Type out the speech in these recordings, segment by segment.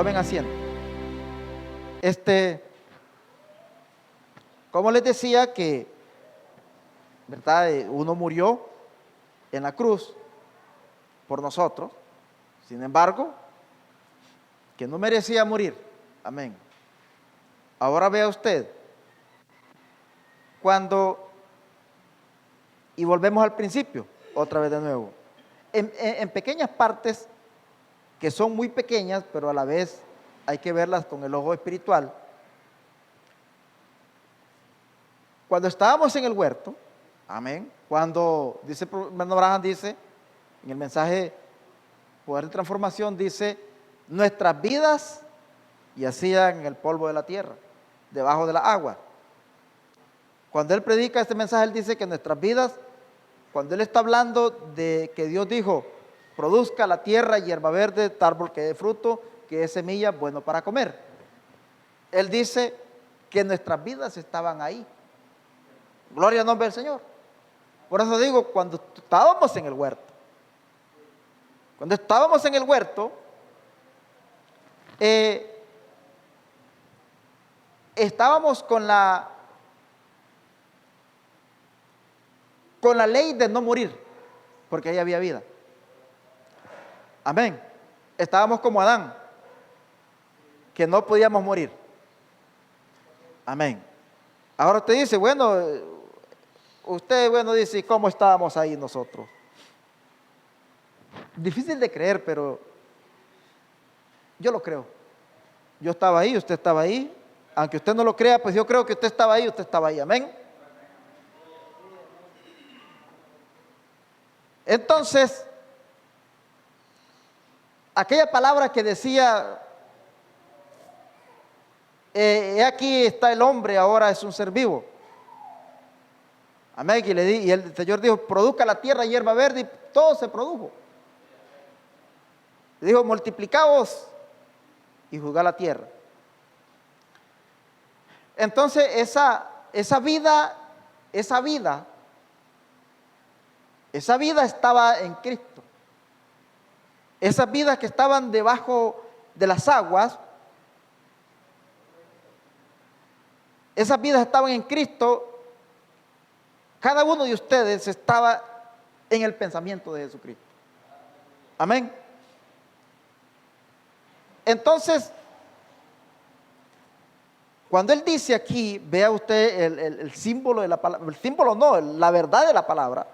Tomen asiento. Como les decía que, ¿verdad? Uno murió en la cruz por nosotros, sin embargo, que no merecía morir. Amén. Ahora vea usted, y volvemos al principio, otra vez de nuevo, en pequeñas partes que son muy pequeñas, pero a la vez hay que verlas con el ojo espiritual. Cuando estábamos en el huerto, amén, cuando dice, hermano Abraham dice, en el mensaje Poder de Transformación, dice, nuestras vidas yacían en el polvo de la tierra, debajo de la agua. Cuando él predica este mensaje, él dice que nuestras vidas, cuando él está hablando de que Dios dijo, produzca la tierra hierba verde, árbol que dé fruto, que dé semilla, bueno para comer. Él dice que nuestras vidas estaban ahí. Gloria al nombre del Señor. Por eso digo, cuando estábamos en el huerto, estábamos con la ley de no morir, porque ahí había vida. Amén. Estábamos como Adán, que no podíamos morir. Amén. Ahora usted dice, dice, ¿cómo estábamos ahí nosotros? Difícil de creer, pero yo lo creo. Yo estaba ahí, usted estaba ahí. Aunque usted no lo crea, pues yo creo que usted estaba ahí, amén. Entonces, aquella palabra que decía, aquí está el hombre, ahora es un ser vivo. Amén. Y el Señor dijo, produzca la tierra hierba verde, y todo se produjo. Dijo, multiplicaos y juzgad la tierra. Entonces, esa vida estaba en Cristo. Esas vidas que estaban debajo de las aguas, esas vidas estaban en Cristo. Cada uno de ustedes estaba en el pensamiento de Jesucristo. Amén. Entonces, cuando él dice aquí, vea usted el símbolo de la palabra, el símbolo no, la verdad de la palabra,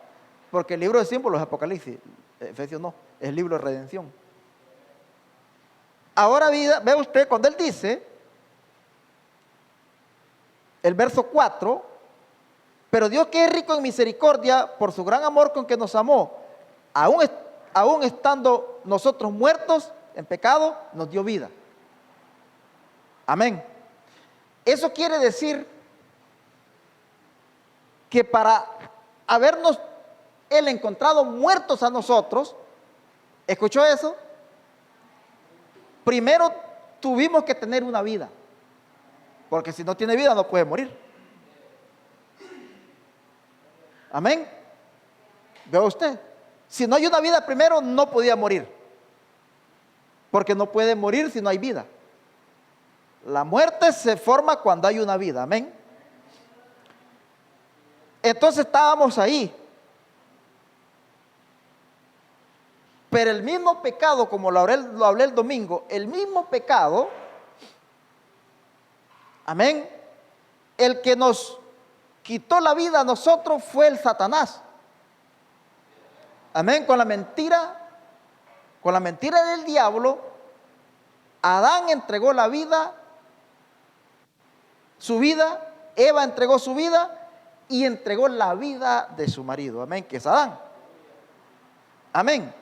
porque el libro de símbolos es Apocalipsis, Efesios no, es el libro de redención. Ahora vea usted, cuando él dice, el verso 4, pero Dios que es rico en misericordia, por su gran amor con que nos amó, aún estando nosotros muertos en pecado, nos dio vida. Amén. Eso quiere decir que para habernos Él encontrado muertos a nosotros, ¿escuchó eso? Primero tuvimos que tener una vida, porque si no tiene vida no puede morir. Amén. ¿Ve usted? Si no hay una vida primero no podía morir, porque no puede morir si no hay vida. La muerte se forma cuando hay una vida, amén. Entonces estábamos ahí. Pero el mismo pecado, como lo hablé el domingo, el mismo pecado, amén, el que nos quitó la vida a nosotros fue el Satanás. Amén, con la mentira del diablo, Adán entregó la vida, su vida, Eva entregó su vida y entregó la vida de su marido, amén, que es Adán. Amén.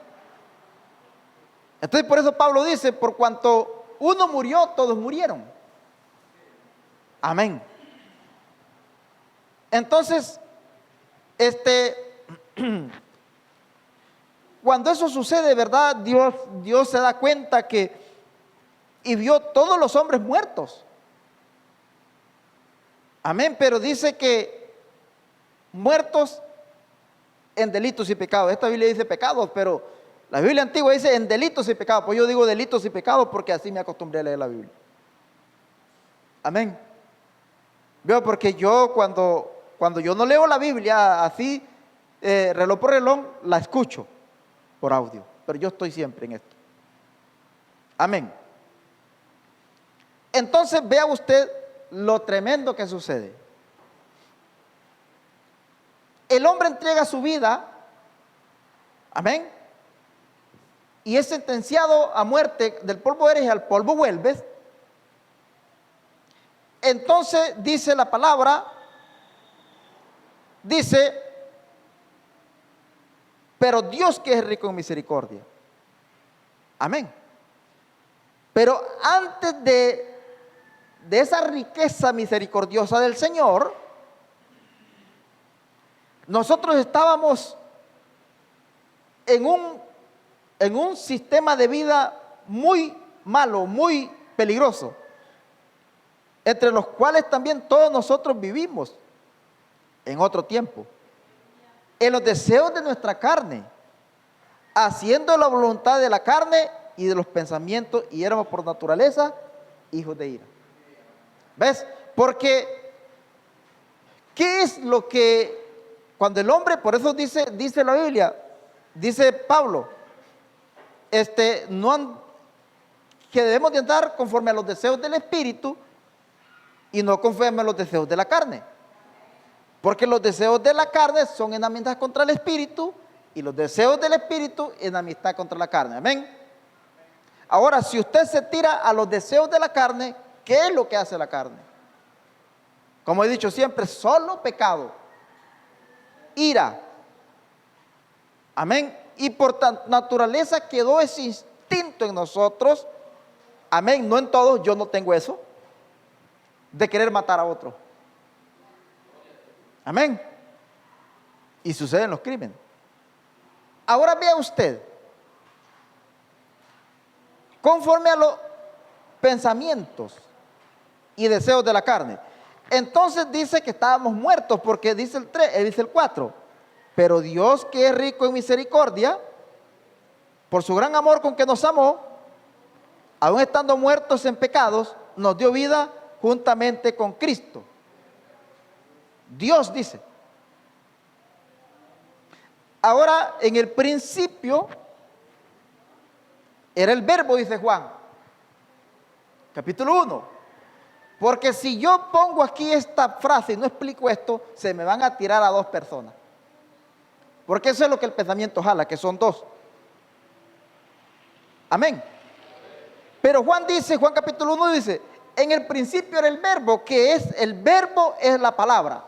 Entonces por eso Pablo dice, por cuanto uno murió, todos murieron. Amén. Entonces, cuando eso sucede, ¿verdad? Dios se da cuenta y vio todos los hombres muertos. Amén, pero dice que muertos en delitos y pecados. Esta Biblia dice pecados, pero La Biblia antigua dice en delitos y pecados. Pues yo digo delitos y pecados porque así me acostumbré a leer la Biblia. Amén. Veo, porque yo cuando yo no leo la Biblia así, reloj por reloj, la escucho por audio. Pero yo estoy siempre en esto. Amén. Entonces vea usted lo tremendo que sucede. El hombre entrega su vida, amén, y es sentenciado a muerte. Del polvo eres y al polvo vuelves. Entonces dice la palabra, dice, pero Dios que es rico en misericordia. Amén. Pero antes de esa riqueza misericordiosa del Señor, nosotros estábamos en un sistema de vida muy malo, muy peligroso, entre los cuales también todos nosotros vivimos en otro tiempo, en los deseos de nuestra carne, haciendo la voluntad de la carne y de los pensamientos, y éramos por naturaleza hijos de ira. ¿Ves? Porque ¿qué es lo que cuando el hombre, por eso dice la Biblia, dice Pablo, que debemos de andar conforme a los deseos del Espíritu y no conforme a los deseos de la carne? Porque los deseos de la carne son enemistad contra el Espíritu, y los deseos del Espíritu enemistad contra la carne. Amén. Ahora, si usted se tira a los deseos de la carne, ¿qué es lo que hace la carne? Como he dicho siempre, solo pecado, ira. Amén. Y por naturaleza quedó ese instinto en nosotros. Amén. No en todos, yo no tengo eso, de querer matar a otro. Amén. Y suceden los crímenes. Ahora vea usted, conforme a los pensamientos y deseos de la carne. Entonces dice que estábamos muertos, porque dice el 3, dice el 4. Pero Dios, que es rico en misericordia, por su gran amor con que nos amó, aun estando muertos en pecados, nos dio vida juntamente con Cristo. Dios dice. Ahora, en el principio era el verbo, dice Juan, capítulo 1. Porque si yo pongo aquí esta frase y no explico esto, se me van a tirar a dos personas. Porque eso es lo que el pensamiento jala, que son dos. Amén. Pero Juan dice, Juan capítulo 1 dice, en el principio era el verbo, que es el verbo, es la palabra.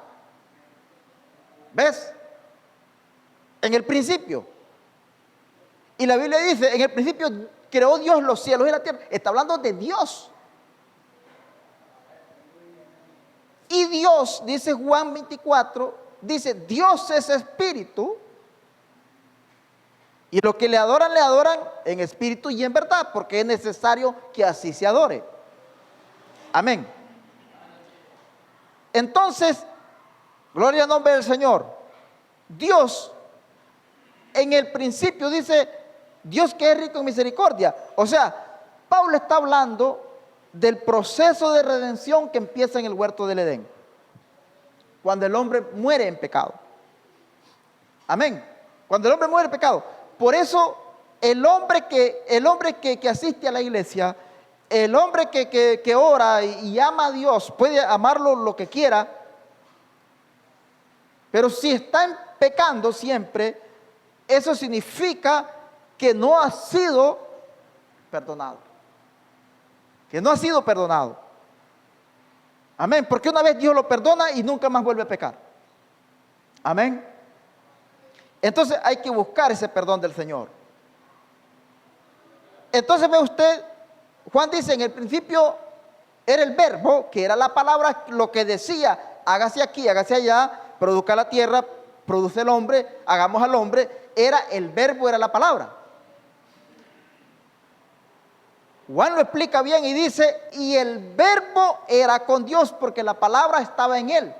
¿Ves? En el principio. Y la Biblia dice, en el principio creó Dios los cielos y la tierra. Está hablando de Dios. Y Dios, dice Juan 24, dice, Dios es espíritu, y los que le adoran en espíritu y en verdad, porque es necesario que así se adore. Amén. Entonces, gloria al nombre del Señor. Dios, en el principio dice, Dios que es rico en misericordia. O sea, Pablo está hablando del proceso de redención que empieza en el huerto del Edén, cuando el hombre muere en pecado. Amén. Cuando el hombre muere en pecado. Por eso el hombre que asiste a la iglesia, el hombre que ora y ama a Dios, puede amarlo lo que quiera, pero si está pecando siempre, eso significa que no ha sido perdonado. Que no ha sido perdonado. Amén. Porque una vez Dios lo perdona y nunca más vuelve a pecar. Amén. Entonces hay que buscar ese perdón del Señor. Entonces ve usted, Juan dice, en el principio era el verbo, que era la palabra, lo que decía, hágase aquí, hágase allá, produzca la tierra, produce el hombre, hagamos al hombre. Era el verbo, era la palabra. Juan lo explica bien y dice, y el verbo era con Dios, porque la palabra estaba en él.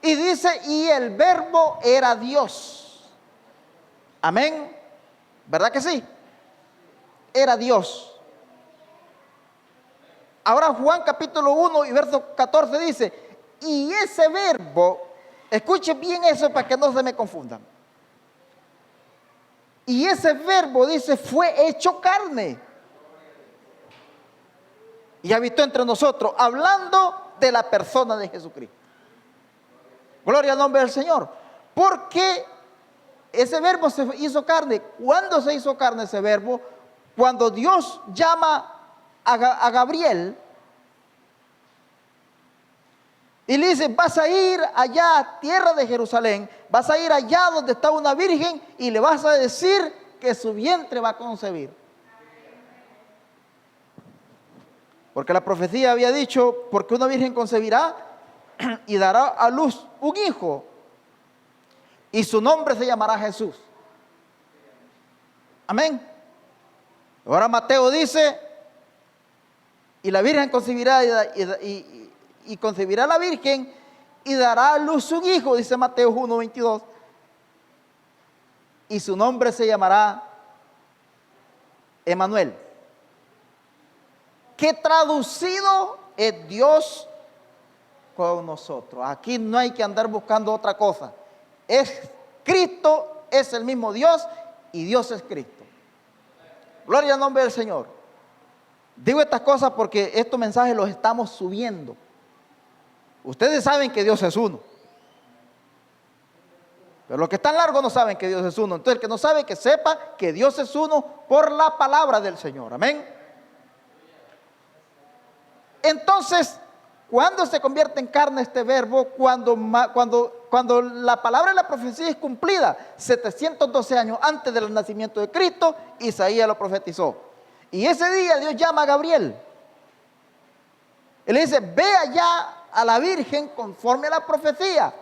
Y dice, y el verbo era Dios. Amén. ¿Verdad que sí? Era Dios. Ahora Juan capítulo 1 y verso 14 dice, y ese verbo, escuchen bien eso para que no se me confundan. Y ese verbo dice, fue hecho carne y habitó entre nosotros, hablando de la persona de Jesucristo. Gloria al nombre del Señor. Porque ese verbo se hizo carne. ¿Cuándo se hizo carne ese verbo? Cuando Dios llama a Gabriel y le dice, vas a ir allá a tierra de Jerusalén, vas a ir allá donde está una virgen y le vas a decir que su vientre va a concebir. Porque la profecía había dicho, porque una virgen concebirá y dará a luz un hijo y su nombre se llamará Jesús. Amén. Ahora Mateo dice, y la virgen concebirá y concebirá la virgen y dará a luz un hijo, dice Mateo 1:22, y su nombre se llamará Emmanuel, que traducido es Dios con nosotros. Aquí no hay que andar buscando otra cosa. Es Cristo, es el mismo Dios y Dios es Cristo. Gloria al nombre del Señor. Digo estas cosas porque estos mensajes los estamos subiendo. Ustedes saben que Dios es uno, pero los que están largos no saben que Dios es uno. Entonces el que no sabe, que sepa que Dios es uno por la palabra del Señor. Amén. Entonces, ¿cuándo se convierte en carne este verbo? Cuando la palabra de la profecía es cumplida, 712 años antes del nacimiento de Cristo, Isaías lo profetizó. Y ese día Dios llama a Gabriel. Él le dice, ve allá a la virgen conforme a la profecía.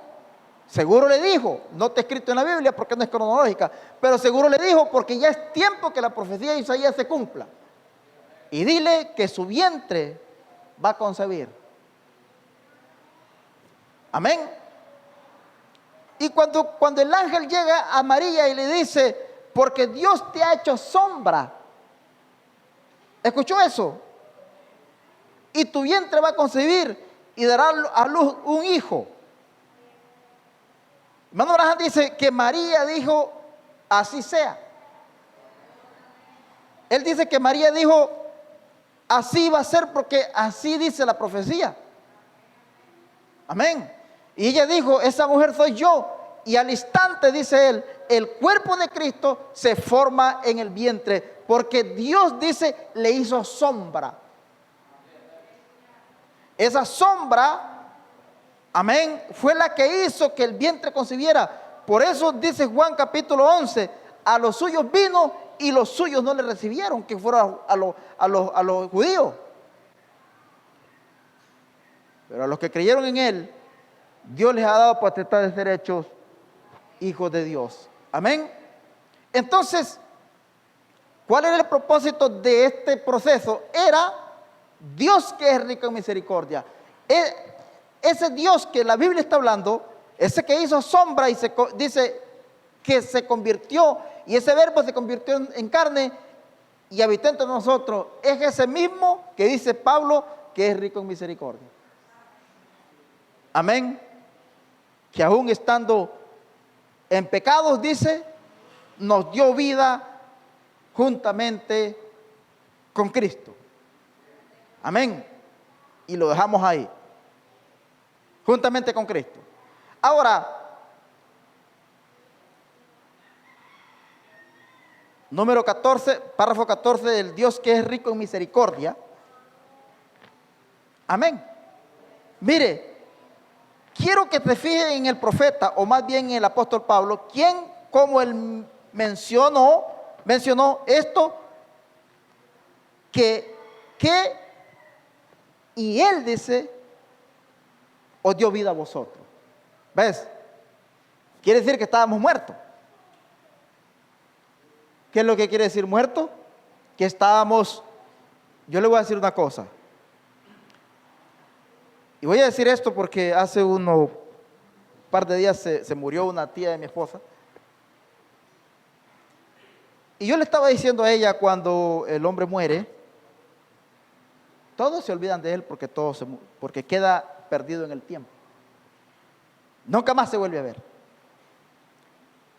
Seguro le dijo, no está escrito en la Biblia porque no es cronológica, pero seguro le dijo porque ya es tiempo que la profecía de Isaías se cumpla. Y dile que su vientre va a concebir. Amén. Y cuando el ángel llega a María y le dice, porque Dios te ha hecho sombra. ¿Escuchó eso? Y tu vientre va a concebir y dará a luz un hijo. Hermano Branham dice que María dijo, así sea. Él dice que María dijo, así va a ser porque así dice la profecía. Amén. Y ella dijo, esa mujer soy yo. Y al instante, dice él, el cuerpo de Cristo se forma en el vientre, porque Dios, dice, le hizo sombra. Esa sombra, amén, fue la que hizo que el vientre concibiera. Por eso dice Juan capítulo 11, a los suyos vino y los suyos no le recibieron, que fueron a los judíos. Pero a los que creyeron en él, Dios les ha dado potestad de ser hechos hijos de Dios. Amén. Entonces, ¿cuál era el propósito de este proceso? Era Dios que es rico en misericordia. Ese Dios que la Biblia está hablando, ese que hizo sombra y dice que se convirtió, y ese verbo se convirtió en carne y habitó entre nosotros, es ese mismo que dice Pablo que es rico en misericordia. Amén. Que aún estando en pecados, dice, nos dio vida juntamente con Cristo. Amén. Y lo dejamos ahí. Juntamente con Cristo. Ahora, número 14, párrafo 14 del Dios que es rico en misericordia. Amén. Mire, quiero que te fijes en el profeta, o más bien en el apóstol Pablo, quien, como él mencionó esto, y él dice, os dio vida a vosotros. ¿Ves? Quiere decir que estábamos muertos. ¿Qué es lo que quiere decir muerto? Que estábamos, yo le voy a decir una cosa. Y voy a decir esto porque hace un par de días se murió una tía de mi esposa. Y yo le estaba diciendo a ella, cuando el hombre muere, todos se olvidan de él porque queda perdido en el tiempo. Nunca más se vuelve a ver.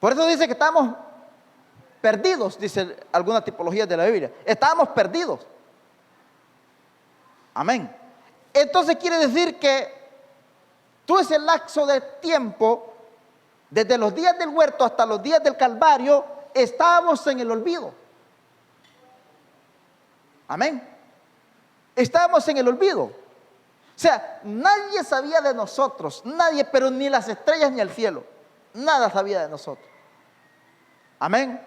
Por eso dice que estamos perdidos, dice algunas tipologías de la Biblia. Estamos perdidos. Amén. Entonces quiere decir que todo ese lapso de tiempo, desde los días del huerto hasta los días del Calvario, estábamos en el olvido. Amén. Estábamos en el olvido. O sea, nadie sabía de nosotros, nadie, pero ni las estrellas ni el cielo, nada sabía de nosotros. Amén.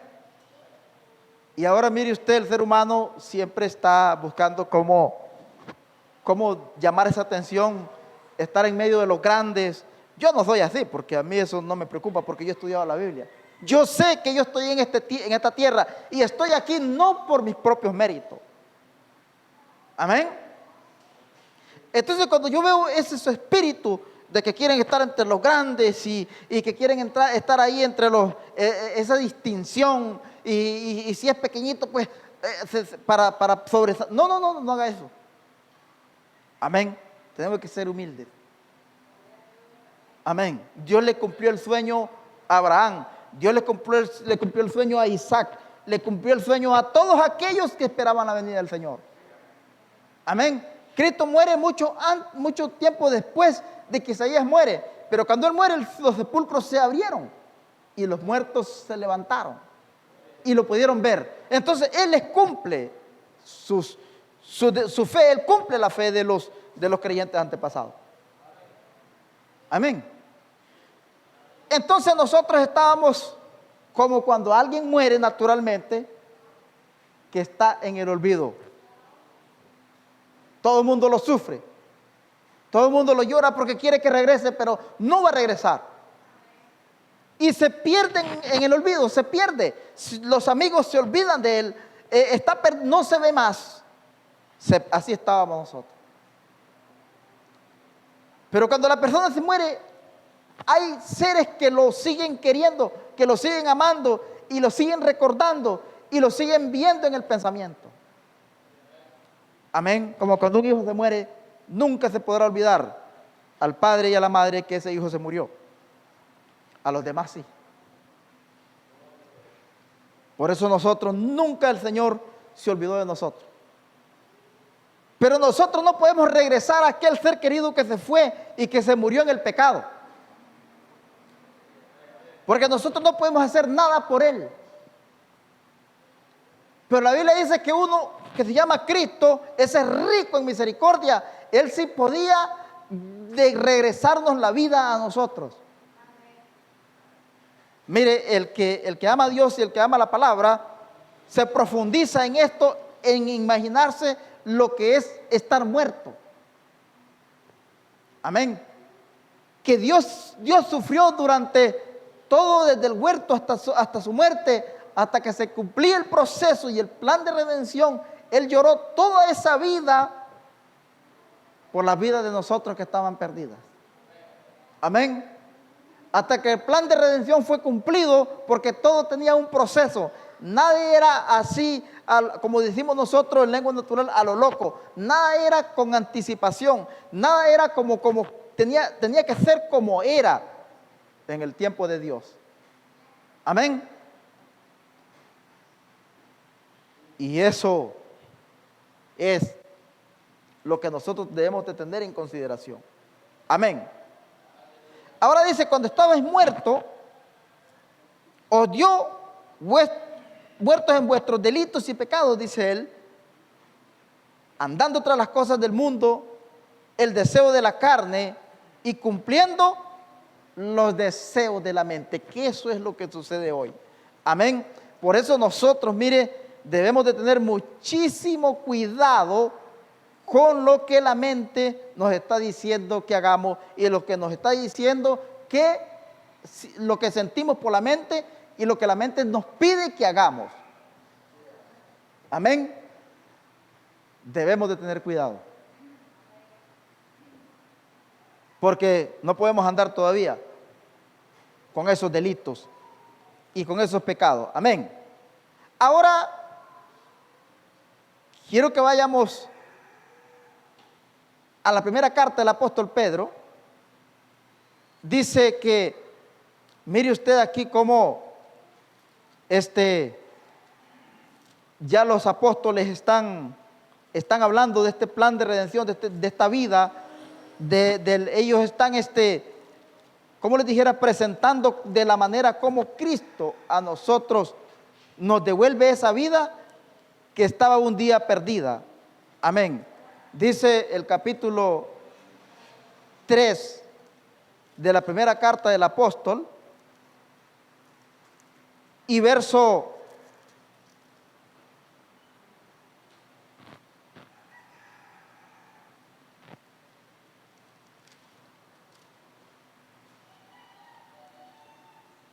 Y ahora mire usted, el ser humano siempre está buscando cómo llamar esa atención, estar en medio de los grandes. Yo no soy así, porque a mí eso no me preocupa, porque yo he estudiado la Biblia. Yo sé que yo estoy en esta tierra y estoy aquí no por mis propios méritos. Amén. Entonces, cuando yo veo ese espíritu de que quieren estar entre los grandes y que quieren estar ahí entre esa distinción, y si es pequeñito, pues para sobresalir. No haga eso. Amén. Tenemos que ser humildes. Amén. Dios le cumplió el sueño a Abraham. Dios le cumplió el sueño a Isaac. Le cumplió el sueño a todos aquellos que esperaban la venida del Señor. Amén. Cristo muere mucho tiempo después de que Isaías muere. Pero cuando él muere, los sepulcros se abrieron y los muertos se levantaron y lo pudieron ver. Entonces él les cumple su fe, él cumple la fe de los creyentes antepasados. Amén. Entonces nosotros estábamos como cuando alguien muere naturalmente, que está en el olvido. Todo el mundo lo sufre, todo el mundo lo llora porque quiere que regrese, pero no va a regresar. Y se pierde en el olvido, se pierde. Los amigos se olvidan de él, no se ve más. Así estábamos nosotros. Pero cuando la persona se muere, hay seres que lo siguen queriendo, que lo siguen amando y lo siguen recordando y lo siguen viendo en el pensamiento. Amén. Como cuando un hijo se muere, nunca se podrá olvidar al padre y a la madre que ese hijo se murió. A los demás sí. Por eso nunca el Señor se olvidó de nosotros. Pero nosotros no podemos regresar a aquel ser querido que se fue y que se murió en el pecado. Porque nosotros no podemos hacer nada por él. Pero la Biblia dice que uno que se llama Cristo, ese es rico en misericordia, él sí podía regresarnos la vida a nosotros. Mire, el que ama a Dios y el que ama la palabra, se profundiza en esto, en imaginarse lo que es estar muerto. Amén. Que Dios sufrió durante todo, desde el huerto hasta su muerte, hasta que se cumplía el proceso y el plan de redención. Él lloró toda esa vida por la vida de nosotros que estaban perdidas. Amén. Hasta que el plan de redención fue cumplido, porque todo tenía un proceso. Nadie era así, como decimos nosotros en lengua natural, a lo loco. Nada era con anticipación. Nada era como tenía que ser como era en el tiempo de Dios. Amén. Y eso es lo que nosotros debemos de tener en consideración. Amén. Ahora dice, cuando estabais muertos, os dio muertos en vuestros delitos y pecados, dice él, andando tras las cosas del mundo, el deseo de la carne y cumpliendo los deseos de la mente, que eso es lo que sucede hoy. Amén. Por eso nosotros, mire, debemos de tener muchísimo cuidado con lo que la mente nos está diciendo que hagamos y lo que nos está diciendo lo que sentimos por la mente y lo que la mente nos pide que hagamos. Amén. Debemos de tener cuidado. Porque no podemos andar todavía con esos delitos y con esos pecados. Amén. Ahora, quiero que vayamos a la primera carta del apóstol Pedro. Dice que, mire usted aquí cómo ya los apóstoles están hablando de este plan de redención, de esta vida, ellos están, como les dijera, presentando de la manera como Cristo a nosotros nos devuelve esa vida que estaba un día perdida. Amén. Dice el capítulo 3 de la primera carta del apóstol y verso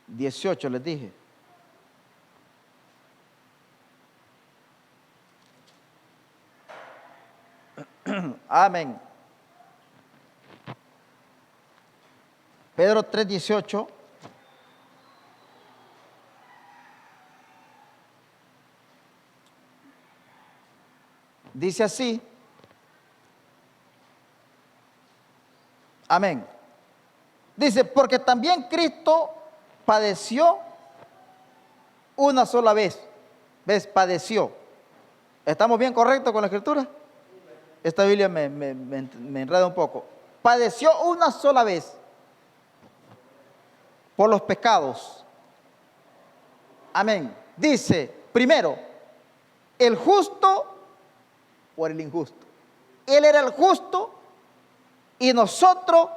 18 les dije. Amén. Pedro 3:18 dice así. Amén. Dice, porque también Cristo padeció una sola vez. ¿Ves? Padeció. ¿Estamos bien correctos con la escritura? Esta Biblia me enreda un poco. Padeció una sola vez por los pecados. Amén. Dice, primero, el justo por el injusto. Él era el justo y nosotros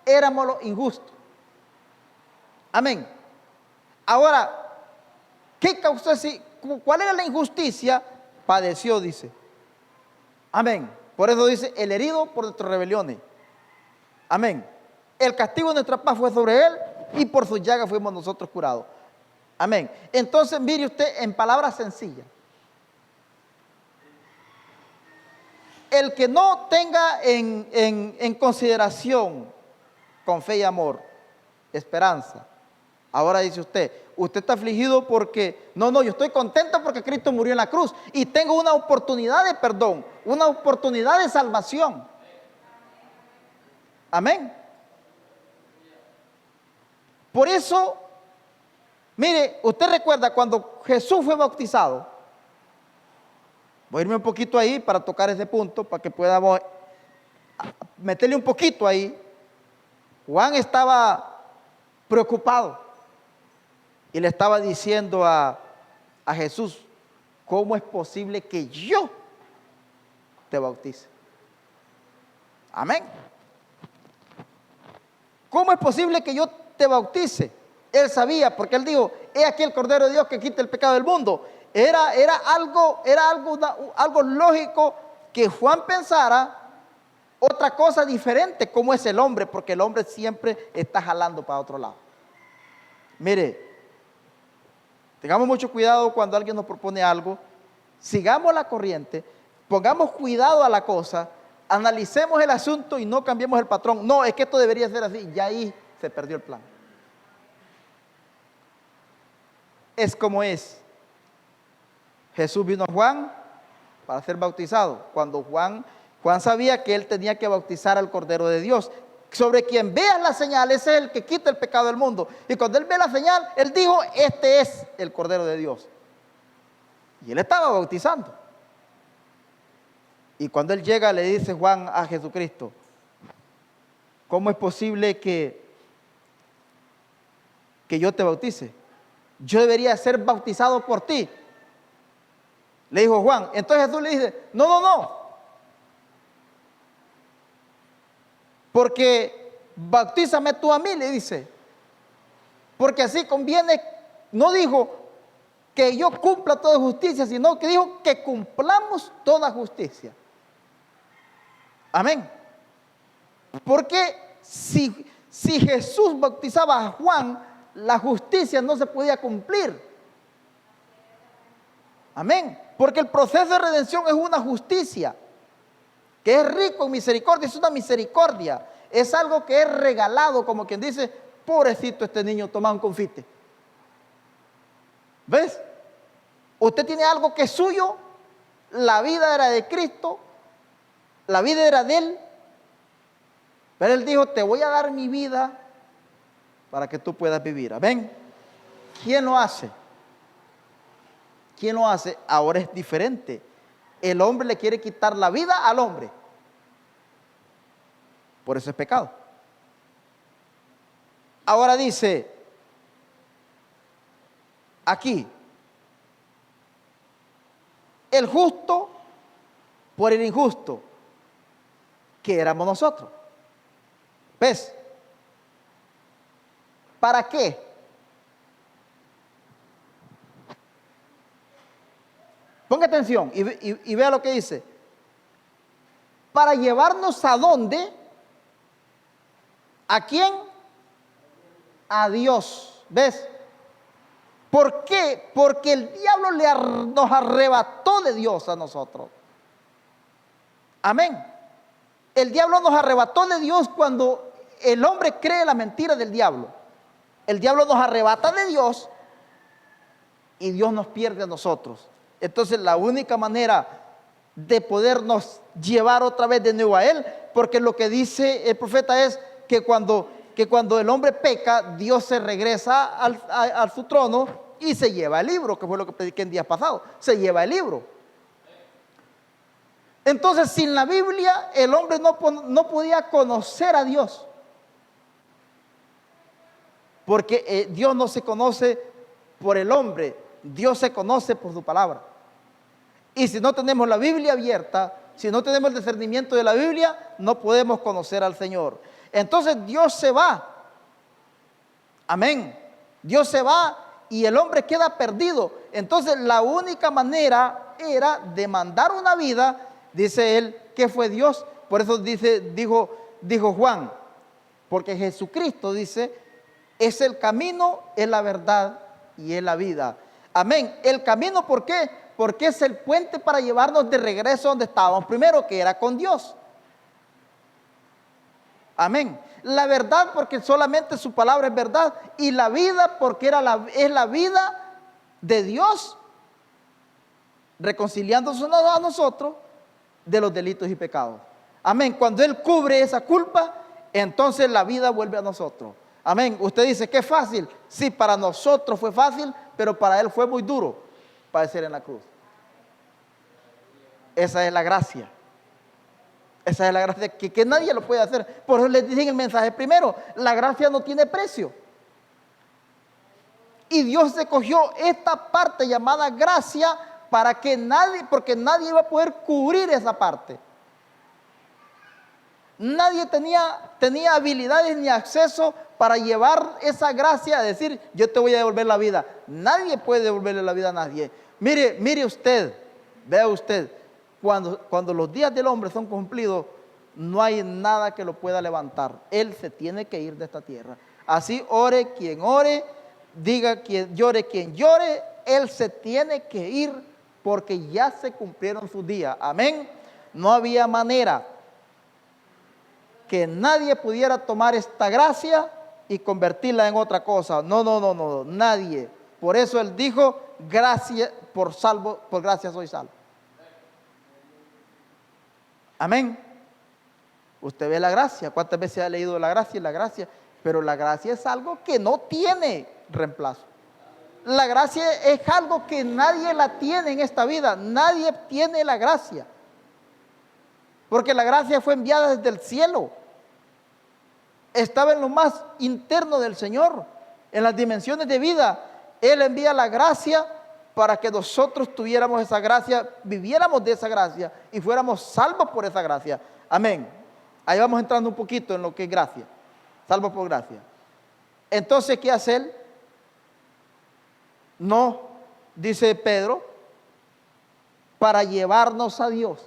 éramos los injustos. Amén. Ahora, ¿qué causó así? ¿Cuál era la injusticia? Padeció, dice. Amén. Por eso dice, el herido por nuestras rebeliones. Amén. El castigo de nuestra paz fue sobre él y por sus llagas fuimos nosotros curados. Amén. Entonces, mire usted en palabras sencillas. El que no tenga en consideración con fe y amor, esperanza. Ahora dice usted está afligido porque, no, yo estoy contento porque Cristo murió en la cruz y tengo una oportunidad de perdón, una oportunidad de salvación. Amén. Por eso, mire, usted recuerda cuando Jesús fue bautizado. Voy a irme un poquito ahí para tocar ese punto, para que podamos meterle un poquito ahí. Juan estaba preocupado y le estaba diciendo a Jesús, ¿cómo es posible que yo te bautice? Amén. ¿Cómo es posible que yo te bautice? Él sabía, porque él dijo, he aquí el Cordero de Dios que quita el pecado del mundo. Era algo lógico que Juan pensara otra cosa diferente, como es el hombre, porque el hombre siempre está jalando para otro lado. Mire, tengamos mucho cuidado cuando alguien nos propone algo, sigamos la corriente, pongamos cuidado a la cosa, analicemos el asunto y no cambiemos el patrón. No, es que esto debería ser así, ya ahí se perdió el plan. Es como es. Jesús vino a Juan para ser bautizado. Cuando Juan sabía que él tenía que bautizar al Cordero de Dios, sobre quien vea la señal, ese es el que quita el pecado del mundo. Y cuando él ve la señal, él dijo, este es el Cordero de Dios. Y él estaba bautizando. Y cuando él llega, le dice Juan a Jesucristo, ¿cómo es posible que yo te bautice? Yo debería ser bautizado por ti. Le dijo Juan. Entonces Jesús le dice, no. Porque bautízame tú a mí, le dice. Porque así conviene, no dijo que yo cumpla toda justicia, sino que dijo que cumplamos toda justicia. Amén. Porque si Jesús bautizaba a Juan, la justicia no se podía cumplir. Amén. Porque el proceso de redención es una justicia que es rico en misericordia, es una misericordia, es algo que es regalado, como quien dice, pobrecito este niño, toma un confite. ¿Ves? Usted tiene algo que es suyo, la vida era de Cristo, la vida era de Él, pero Él dijo, te voy a dar mi vida para que tú puedas vivir. Amén. ¿Quién lo hace? ¿Quién lo hace? Ahora es diferente. El hombre le quiere quitar la vida al hombre. Por eso es pecado. Ahora dice, aquí, el justo por el injusto, que éramos nosotros. ¿Ves? ¿Para qué? Ponga atención y vea lo que dice. Para llevarnos a dónde, ¿a quién? A Dios. ¿Ves? ¿Por qué? Porque el diablo nos arrebató de Dios a nosotros. Amén. El diablo nos arrebató de Dios cuando el hombre cree la mentira del diablo. El diablo nos arrebata de Dios y Dios nos pierde a nosotros. Entonces la única manera de podernos llevar otra vez de nuevo a Él, porque lo que dice el profeta es que cuando el hombre peca, Dios se regresa a su trono y se lleva el libro, que fue lo que prediqué en días pasados, se lleva el libro. Entonces sin la Biblia el hombre no podía conocer a Dios, porque Dios no se conoce por el hombre, Dios se conoce por su palabra. Y si no tenemos la Biblia abierta, si no tenemos el discernimiento de la Biblia, no podemos conocer al Señor. Entonces Dios se va. Amén. Dios se va y el hombre queda perdido. Entonces la única manera era de mandar una vida, dice él, que fue Dios. Por eso dijo Juan, porque Jesucristo dice, es el camino, es la verdad y es la vida. Amén. El camino, ¿por qué? Porque es el puente para llevarnos de regreso donde estábamos primero, que era con Dios. Amén. La verdad, porque solamente su palabra es verdad. Y la vida, porque es la vida de Dios, reconciliándose a nosotros de los delitos y pecados. Amén. Cuando Él cubre esa culpa, entonces la vida vuelve a nosotros. Amén. Usted dice, qué fácil. Sí, para nosotros fue fácil, pero para Él fue muy duro padecer en la cruz. Esa es la gracia. Esa es la gracia que nadie lo puede hacer. Por eso les dije en el mensaje primero, la gracia no tiene precio. Y Dios escogió esta parte llamada gracia para que porque nadie iba a poder cubrir esa parte. Nadie tenía habilidades ni acceso para llevar esa gracia a decir, yo te voy a devolver la vida. Nadie puede devolverle la vida a nadie. Mire usted, vea usted, cuando los días del hombre son cumplidos, no hay nada que lo pueda levantar. Él se tiene que ir de esta tierra. Así ore quien ore, diga quien llore, Él se tiene que ir porque ya se cumplieron sus días. Amén. No había manera que nadie pudiera tomar esta gracia y convertirla en otra cosa. No, nadie. Por eso Él dijo, gracia, por gracia soy salvo. Amén. Usted ve la gracia. ¿Cuántas veces ha leído la gracia y la gracia? Pero la gracia es algo que no tiene reemplazo. La gracia es algo que nadie la tiene en esta vida. Nadie tiene la gracia. Porque la gracia fue enviada desde el cielo. Estaba en lo más interno del Señor, en las dimensiones de vida. Él envía la gracia para que nosotros tuviéramos esa gracia, viviéramos de esa gracia y fuéramos salvos por esa gracia. Amén. Ahí vamos entrando un poquito en lo que es gracia. Salvos por gracia. Entonces, ¿qué hace Él? No, dice Pedro, para llevarnos a Dios.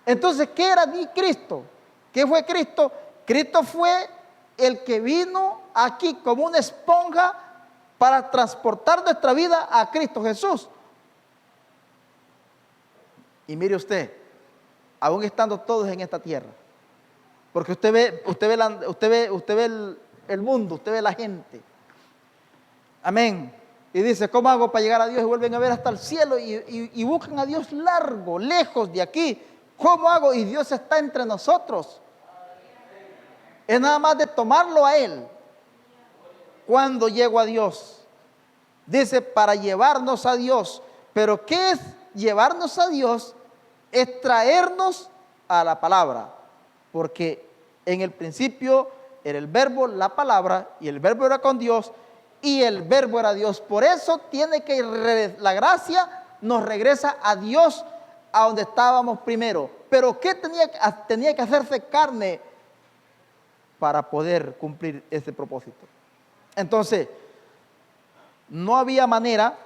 Entonces, ¿qué era Cristo? ¿Qué fue Cristo? Cristo fue el que vino aquí como una esponja para transportar nuestra vida a Cristo Jesús. Y mire usted, aún estando todos en esta tierra, porque usted ve el mundo, usted ve la gente. Amén. Y dice, ¿cómo hago para llegar a Dios? Y vuelven a ver hasta el cielo y buscan a Dios largo, lejos de aquí. ¿Cómo hago? Y Dios está entre nosotros. Es nada más de tomarlo a Él. Cuando llego a Dios, dice, para llevarnos a Dios. Pero ¿qué es llevarnos a Dios? Es traernos a la palabra. Porque en el principio era el verbo, la palabra, y el verbo era con Dios, y el verbo era Dios. Por eso la gracia nos regresa a Dios, a donde estábamos primero. Pero ¿qué tenía que hacerse carne para poder cumplir ese propósito? Entonces, no había manera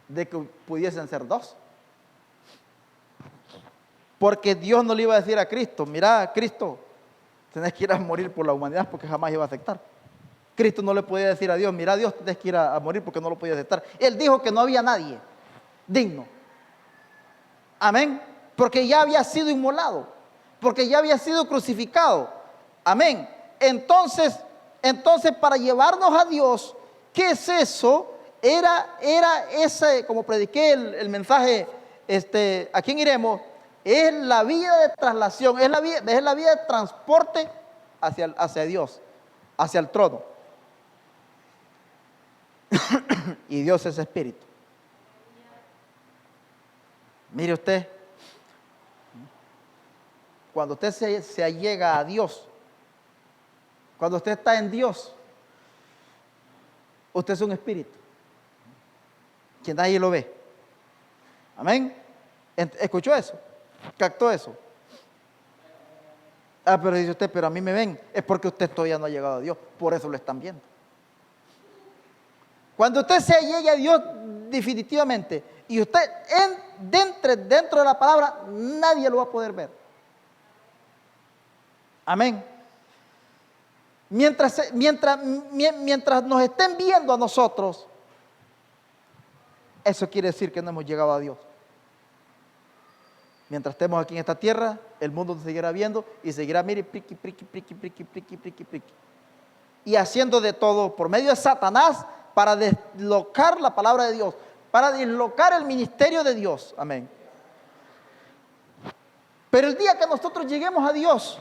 de que pudiesen ser dos. Porque Dios no le iba a decir a Cristo, mira, Cristo, tenés que ir a morir por la humanidad, porque jamás iba a aceptar. Cristo no le podía decir a Dios, mira, Dios, tenés que ir a morir, porque no lo podía aceptar. Él dijo que no había nadie digno. Amén. Porque ya había sido inmolado, porque ya había sido crucificado. Amén. Entonces para llevarnos a Dios, ¿qué es eso? Era ese, como prediqué el mensaje, ¿a quién iremos? Es la vía de traslación, es la vía de transporte hacia Dios, hacia el trono. Y Dios es espíritu. Mire usted, cuando usted se allega a Dios, cuando usted está en Dios, usted es un espíritu, que nadie lo ve. Amén. ¿Escuchó eso? ¿Captó eso? Pero dice usted, pero a mí me ven. Es porque usted todavía no ha llegado a Dios, por eso lo están viendo. Cuando usted se llegue a Dios definitivamente, y usted dentro de la palabra, nadie lo va a poder ver. Amén. Mientras nos estén viendo a nosotros, eso quiere decir que no hemos llegado a Dios. Mientras estemos aquí en esta tierra, el mundo nos seguirá viendo y seguirá, mire, priqui, priqui, priqui, priqui, priqui, priqui, priqui. Y haciendo de todo por medio de Satanás para deslocar la palabra de Dios, para deslocar el ministerio de Dios. Amén. Pero el día que nosotros lleguemos a Dios,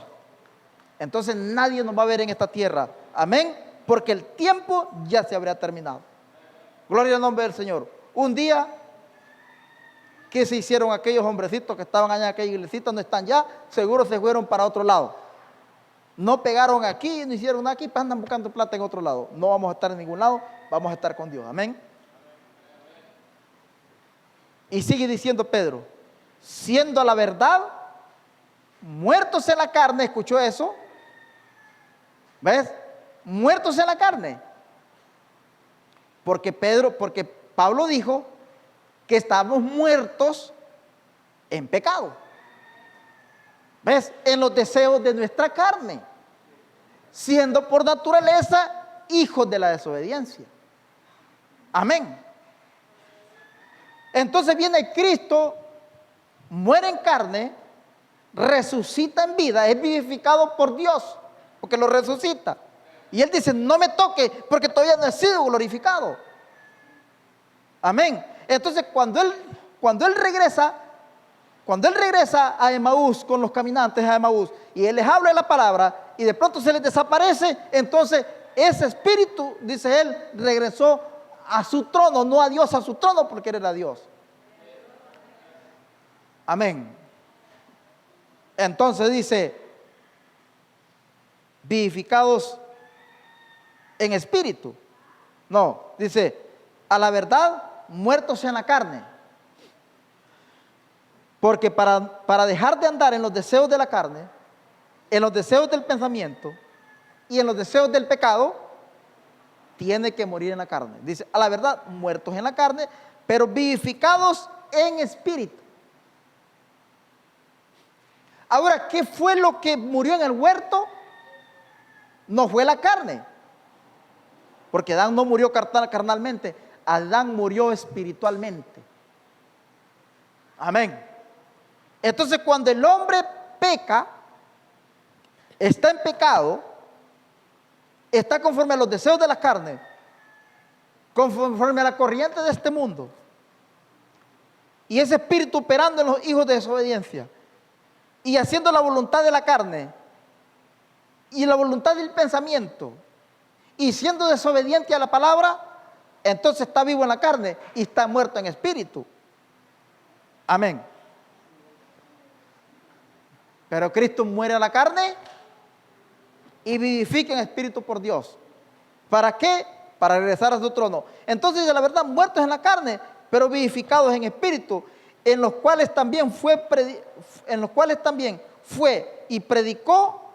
entonces nadie nos va a ver en esta tierra. Amén. Porque el tiempo ya se habrá terminado. Gloria al nombre del Señor. Un día, ¿qué se hicieron aquellos hombrecitos que estaban allá en aquella iglesita? No están ya, seguro se fueron para otro lado. No pegaron aquí, no hicieron nada aquí, pues andan buscando plata en otro lado. No vamos a estar en ningún lado, vamos a estar con Dios. Amén. Y sigue diciendo Pedro, siendo la verdad, muertos en la carne. ¿Escuchó eso? ¿Ves? Muertos en la carne. Porque Pablo dijo que estamos muertos en pecado. ¿Ves? En los deseos de nuestra carne, siendo por naturaleza hijos de la desobediencia. Amén. Entonces viene Cristo, muere en carne, resucita en vida, es vivificado por Dios, porque lo resucita. Y Él dice, no me toque, porque todavía no he sido glorificado. Amén. Entonces cuando él regresa a Emaús con los caminantes a Emaús, y Él les habla de la palabra, y de pronto se les desaparece, entonces ese espíritu, dice Él, regresó a su trono, no a Dios, a su trono, porque Él era Dios. Amén. Entonces dice, vivificados en espíritu. No, dice, a la verdad, muertos en la carne. Porque para dejar de andar en los deseos de la carne, en los deseos del pensamiento y en los deseos del pecado, tiene que morir en la carne. Dice, a la verdad, muertos en la carne, pero vivificados en espíritu. Ahora, ¿qué fue lo que murió en el huerto? No fue la carne. Porque Adán no murió carnalmente, Adán murió espiritualmente. Amén. Entonces, cuando el hombre peca, está en pecado, está conforme a los deseos de la carne, conforme a la corriente de este mundo. Y ese espíritu operando en los hijos de desobediencia y haciendo la voluntad de la carne y la voluntad del pensamiento y siendo desobediente a la palabra, entonces está vivo en la carne y está muerto en espíritu. Amén. Pero Cristo muere a la carne y vivifica en espíritu por Dios. ¿Para qué? Para regresar a su trono. Entonces, de la verdad, muertos en la carne, pero vivificados en espíritu, en los cuales también fue y predicó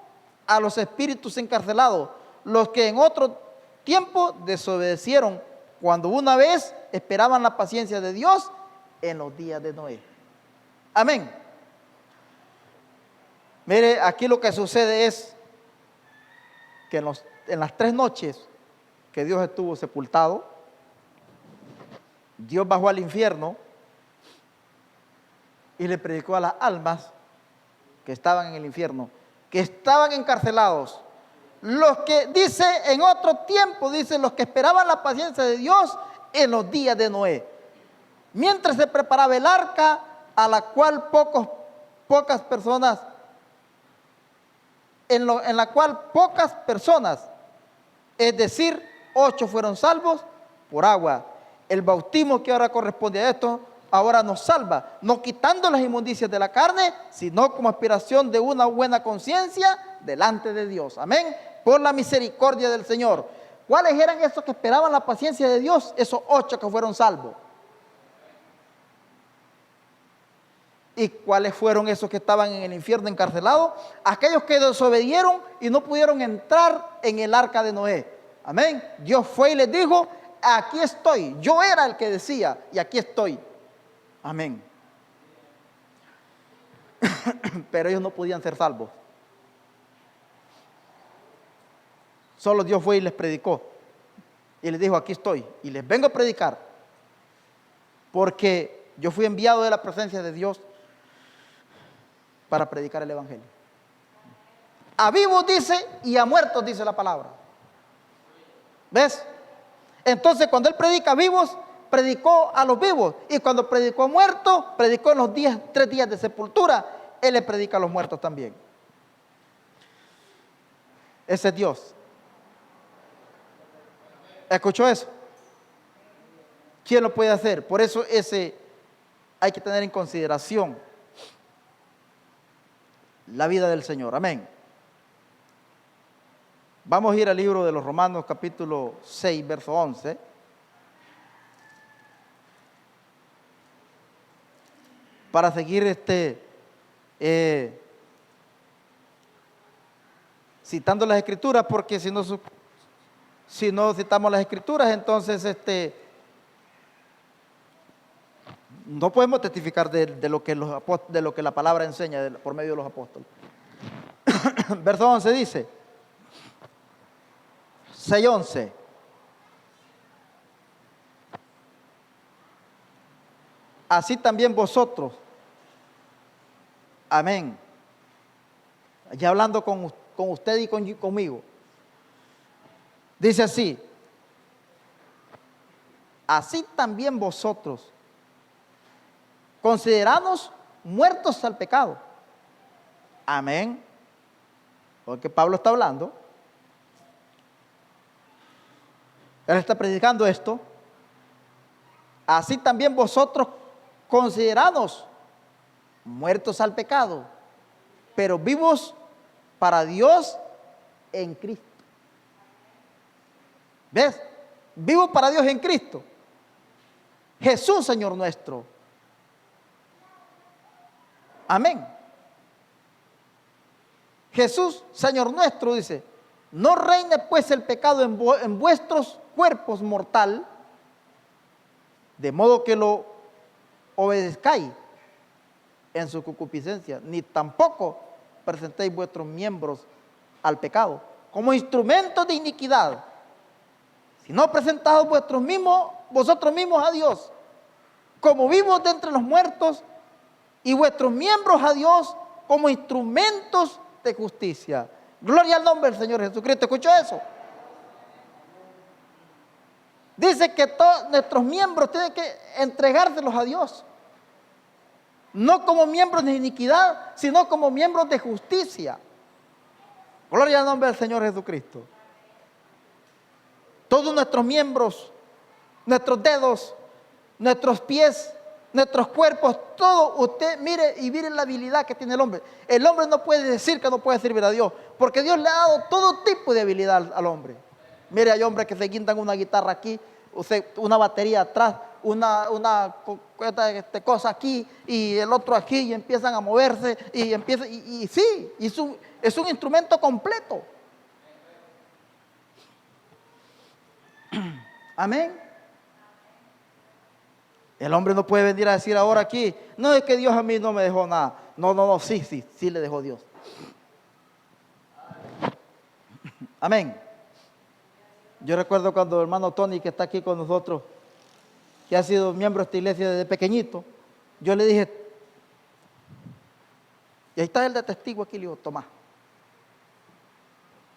a los espíritus encarcelados, los que en otro tiempo desobedecieron, cuando una vez esperaban la paciencia de Dios en los días de Noé. Amén. Mire, aquí lo que sucede es que en las 3 noches que Dios estuvo sepultado, Dios bajó al infierno y le predicó a las almas que estaban en el infierno, que estaban encarcelados. Los que, dice en otro tiempo, dice, los que esperaban la paciencia de Dios en los días de Noé. Mientras se preparaba el arca, a la cual pocas personas, en la cual pocas personas, es decir, 8 fueron salvos por agua. El bautismo que ahora corresponde a esto, ahora nos salva, no quitando las inmundicias de la carne, sino como aspiración de una buena conciencia delante de Dios. Amén. Por la misericordia del Señor. ¿Cuáles eran esos que esperaban la paciencia de Dios? Esos 8 que fueron salvos. ¿Y cuáles fueron esos que estaban en el infierno encarcelados? Aquellos que desobedieron y no pudieron entrar en el arca de Noé. Amén. Dios fue y les dijo, aquí estoy. Yo era el que decía y aquí estoy. Amén. Pero ellos no podían ser salvos. Solo Dios fue y les predicó. Y les dijo, aquí estoy. Y les vengo a predicar. Porque yo fui enviado de la presencia de Dios para predicar el evangelio. A vivos dice y a muertos dice la palabra. ¿Ves? Entonces cuando él predica a vivos, predicó a los vivos. Y cuando predicó a muertos, predicó en los 3 días de sepultura. Él le predica a los muertos también. Ese es Dios. ¿Escuchó eso? ¿Quién lo puede hacer? Por eso ese hay que tener en consideración la vida del Señor. Amén. Vamos a ir al libro de los Romanos, capítulo 6, verso 11. Para seguir citando las Escrituras, porque si no citamos las Escrituras, entonces no podemos testificar de lo que la palabra enseña por medio de los apóstoles. Verso 11 dice, 6:11. Así también vosotros, amén, ya hablando con usted y conmigo, dice así, así también vosotros, considerados muertos al pecado. Amén. Porque Pablo está hablando. Él está predicando esto. Así también vosotros considerados muertos al pecado, pero vivos para Dios en Cristo. ¿Ves? Vivos para Dios en Cristo. Jesús, Señor nuestro. Amén. Jesús, Señor nuestro, dice, no reine pues el pecado en vuestros cuerpos mortal, de modo que lo obedezcáis en su concupiscencia, ni tampoco presentéis vuestros miembros al pecado como instrumentos de iniquidad, sino presentaos vosotros mismos a Dios como vivos de entre los muertos y vuestros miembros a Dios como instrumentos de justicia. Gloria al nombre del Señor Jesucristo. ¿Escuchó eso? Dice que todos nuestros miembros tienen que entregárselos a Dios. No como miembros de iniquidad, sino como miembros de justicia. Gloria al nombre del Señor Jesucristo. Todos nuestros miembros, nuestros dedos, nuestros pies, nuestros cuerpos, todo, usted mire y mire la habilidad que tiene el hombre. El hombre no puede decir que no puede servir a Dios, porque Dios le ha dado todo tipo de habilidad al hombre. Mire, hay hombres que se guindan una guitarra aquí, una batería atrás, una cosa aquí y el otro aquí, y empiezan a moverse y sí, es un instrumento completo. Amén. El hombre no puede venir a decir ahora aquí, no, es que Dios a mí no me dejó nada. No, sí le dejó Dios. Amén. Yo recuerdo cuando el hermano Tony, que está aquí con nosotros, que ha sido miembro de esta iglesia desde pequeñito, yo le dije, y ahí está el de testigo aquí, le digo, toma,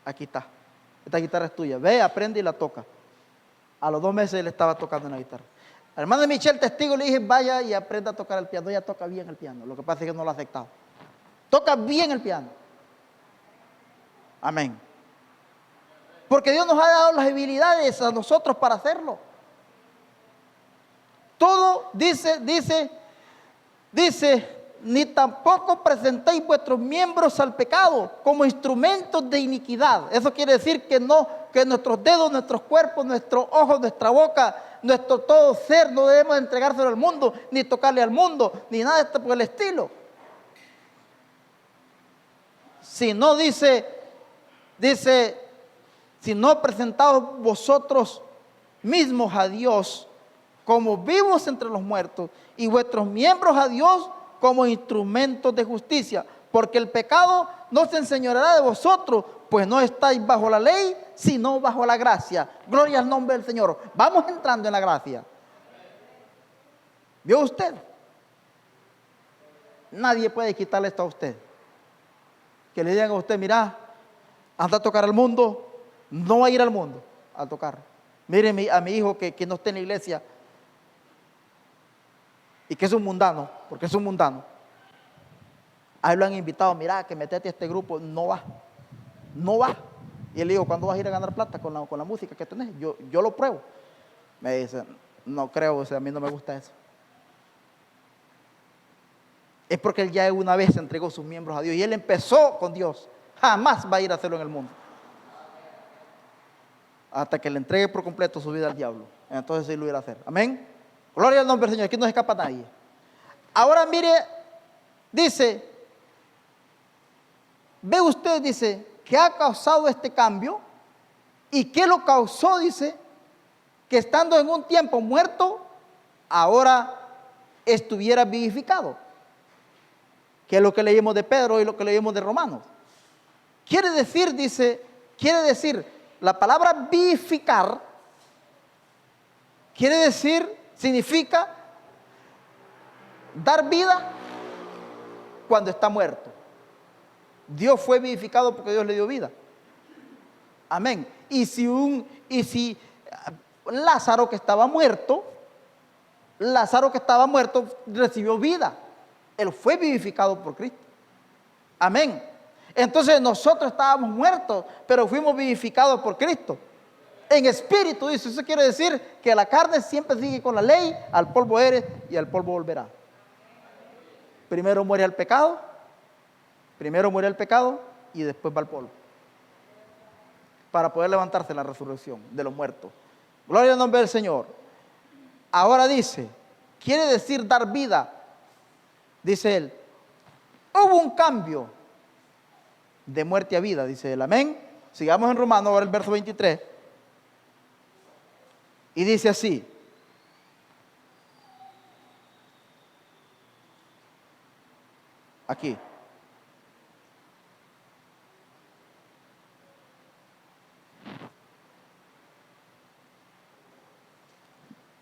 aquí está, esta guitarra es tuya, ve, aprende y la toca. A los 2 meses él estaba tocando una guitarra. Al hermano de Michelle, testigo, le dije, vaya y aprenda a tocar el piano. Ella toca bien el piano, lo que pasa es que no lo ha aceptado. Toca bien el piano. Amén. Porque Dios nos ha dado las habilidades a nosotros para hacerlo. Todo dice, ni tampoco presentéis vuestros miembros al pecado como instrumentos de iniquidad. Eso quiere decir que nuestros dedos, nuestros cuerpos, nuestros ojos, nuestra boca, nuestro todo ser no debemos entregárselo al mundo, ni tocarle al mundo, ni nada de esto por el estilo. Si no dice, si no presentaos vosotros mismos a Dios como vivos entre los muertos y vuestros miembros a Dios como instrumentos de justicia, porque el pecado no se enseñoreará de vosotros, pues no estáis bajo la ley, sino bajo la gracia. Gloria al nombre del Señor. Vamos entrando en la gracia. ¿Vio usted? Nadie puede quitarle esto a usted. Que le digan a usted, mira, anda a tocar al mundo, no va a ir al mundo a tocar. Mire a mi hijo que no está en la iglesia y que es un mundano, porque es un mundano. A él lo han invitado, mira, que metete a este grupo, no va. Y él le dijo, ¿cuándo vas a ir a ganar plata con la música que tenés? Yo lo pruebo. Me dice, no creo, a mí no me gusta eso. Es porque él ya una vez entregó sus miembros a Dios y él empezó con Dios. Jamás va a ir a hacerlo en el mundo. Hasta que le entregue por completo su vida al diablo. Entonces sí lo irá a hacer. Amén. Gloria al nombre del Señor. Aquí no se escapa nadie. Ahora mire, dice, ve usted, dice, ¿qué ha causado este cambio? ¿Y qué lo causó? Dice, que estando en un tiempo muerto, ahora estuviera vivificado. Que es lo que leímos de Pedro y lo que leímos de Romanos. Quiere decir, dice, la palabra vivificar, significa dar vida cuando está muerto. Dios fue vivificado porque Dios le dio vida. Amén. Y si Lázaro que estaba muerto recibió vida. Él fue vivificado por Cristo. Amén. Entonces nosotros estábamos muertos, pero fuimos vivificados por Cristo. En espíritu, dice. Eso quiere decir que la carne siempre sigue con la ley, al polvo eres y al polvo volverá. Primero muere el pecado y después va al polvo. Para poder levantarse en la resurrección de los muertos. Gloria al nombre del Señor. Ahora dice, quiere decir dar vida. Dice él, hubo un cambio de muerte a vida, dice él. Amén. Sigamos en Romanos, ahora el verso 23. Y dice así. Aquí.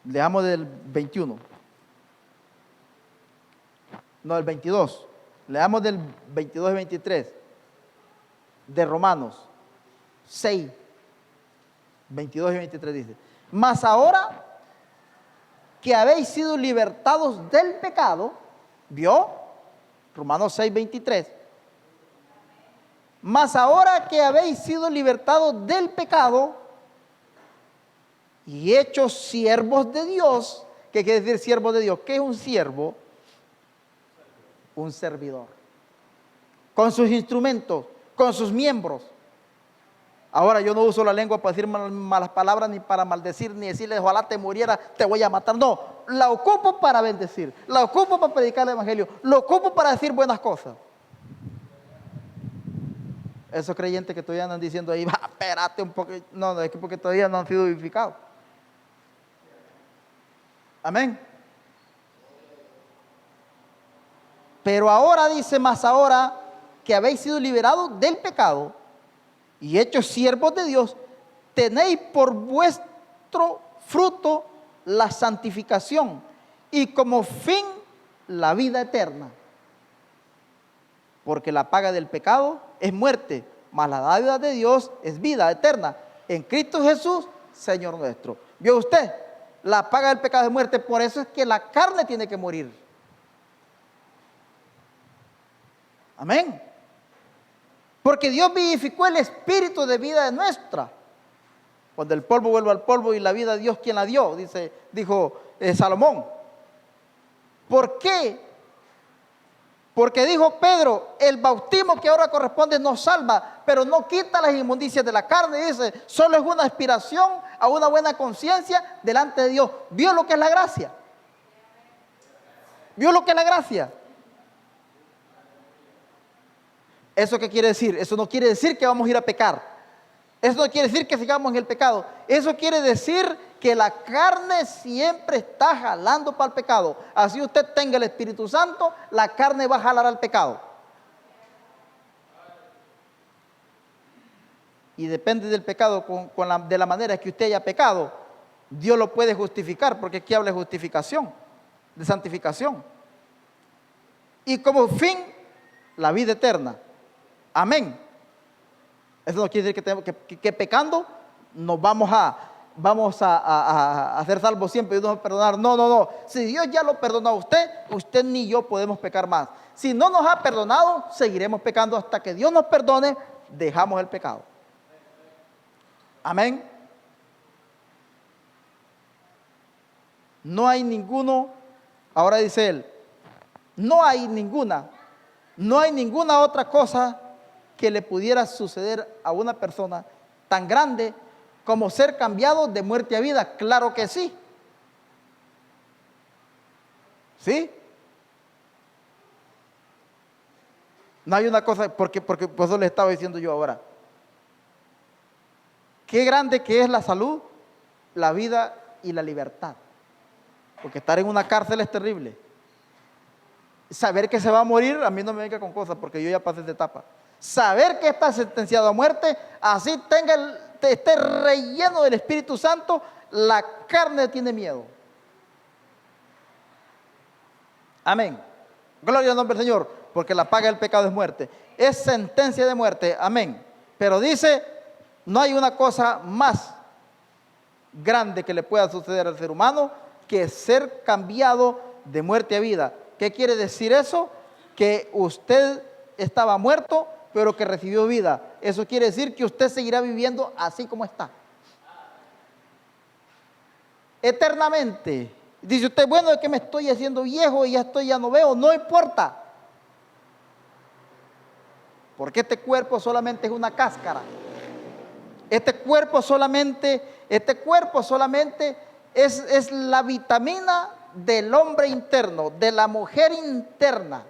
Leamos del 21. No, del 22. Leamos del 22 y 23. De Romanos 6, 22 y 23 dice. Mas ahora que habéis sido libertados del pecado, ¿vio? Romanos 6:23. Mas ahora que habéis sido libertados del pecado y hechos siervos de Dios. ¿Qué quiere decir siervo de Dios? ¿Qué es un siervo? Un servidor. Con sus instrumentos, con sus miembros. Ahora yo no uso la lengua para decir malas palabras, ni para maldecir, ni decirle ojalá te muriera, te voy a matar. No, la ocupo para bendecir, la ocupo para predicar el evangelio, la ocupo para decir buenas cosas. Esos creyentes que todavía andan diciendo ahí, espérate un poco. No, es que porque todavía no han sido vivificados. Amén. Pero ahora dice, más ahora que habéis sido liberados del pecado y hechos siervos de Dios, tenéis por vuestro fruto la santificación y como fin la vida eterna. Porque la paga del pecado es muerte, mas la dádiva de Dios es vida eterna en Cristo Jesús, Señor nuestro. ¿Vio usted? La paga del pecado es muerte, por eso es que la carne tiene que morir. Amén. Porque Dios vivificó el espíritu de vida de nuestra. Cuando el polvo vuelve al polvo y la vida de Dios quien la dio, dijo Salomón. ¿Por qué? Porque dijo Pedro, el bautismo que ahora corresponde nos salva, pero no quita las inmundicias de la carne. Dice, solo es una aspiración a una buena conciencia delante de Dios. ¿Vio lo que es la gracia? ¿Vio lo que es la gracia? ¿Eso qué quiere decir? Eso no quiere decir que vamos a ir a pecar. Eso no quiere decir que sigamos en el pecado. Eso quiere decir que la carne siempre está jalando para el pecado. Así usted tenga el Espíritu Santo, la carne va a jalar al pecado. Y depende del pecado, de la manera que usted haya pecado, Dios lo puede justificar, porque aquí habla de justificación, de santificación. Y como fin, la vida eterna. Amén. Eso no quiere decir que pecando nos vamos a ser salvos siempre y Dios nos va a perdonar. No, no, no. Si Dios ya lo perdonó a usted, usted ni yo podemos pecar más. Si no nos ha perdonado, seguiremos pecando hasta que Dios nos perdone, dejamos el pecado. Amén. No hay ninguno, ahora dice él, no hay ninguna otra cosa que le pudiera suceder a una persona tan grande como ser cambiado de muerte a vida. Claro que sí. ¿Sí? No hay una cosa, porque por eso le estaba diciendo yo ahora. Qué grande que es la salud, la vida y la libertad. Porque estar en una cárcel es terrible. Saber que se va a morir, a mí no me venga con cosas, porque yo ya pasé esa etapa. Saber que está sentenciado a muerte, así esté relleno del Espíritu Santo, la carne tiene miedo. Amén. Gloria al nombre del Señor, porque la paga del pecado es muerte. Es sentencia de muerte, amén. Pero dice, no hay una cosa más grande que le pueda suceder al ser humano que ser cambiado de muerte a vida. ¿Qué quiere decir eso? Que usted estaba muerto, pero que recibió vida. Eso quiere decir que usted seguirá viviendo así como está. Eternamente. Dice usted, bueno, es que me estoy haciendo viejo y ya no veo. No importa. Porque este cuerpo solamente es una cáscara. Este cuerpo solamente es la vitamina del hombre interno, de la mujer interna.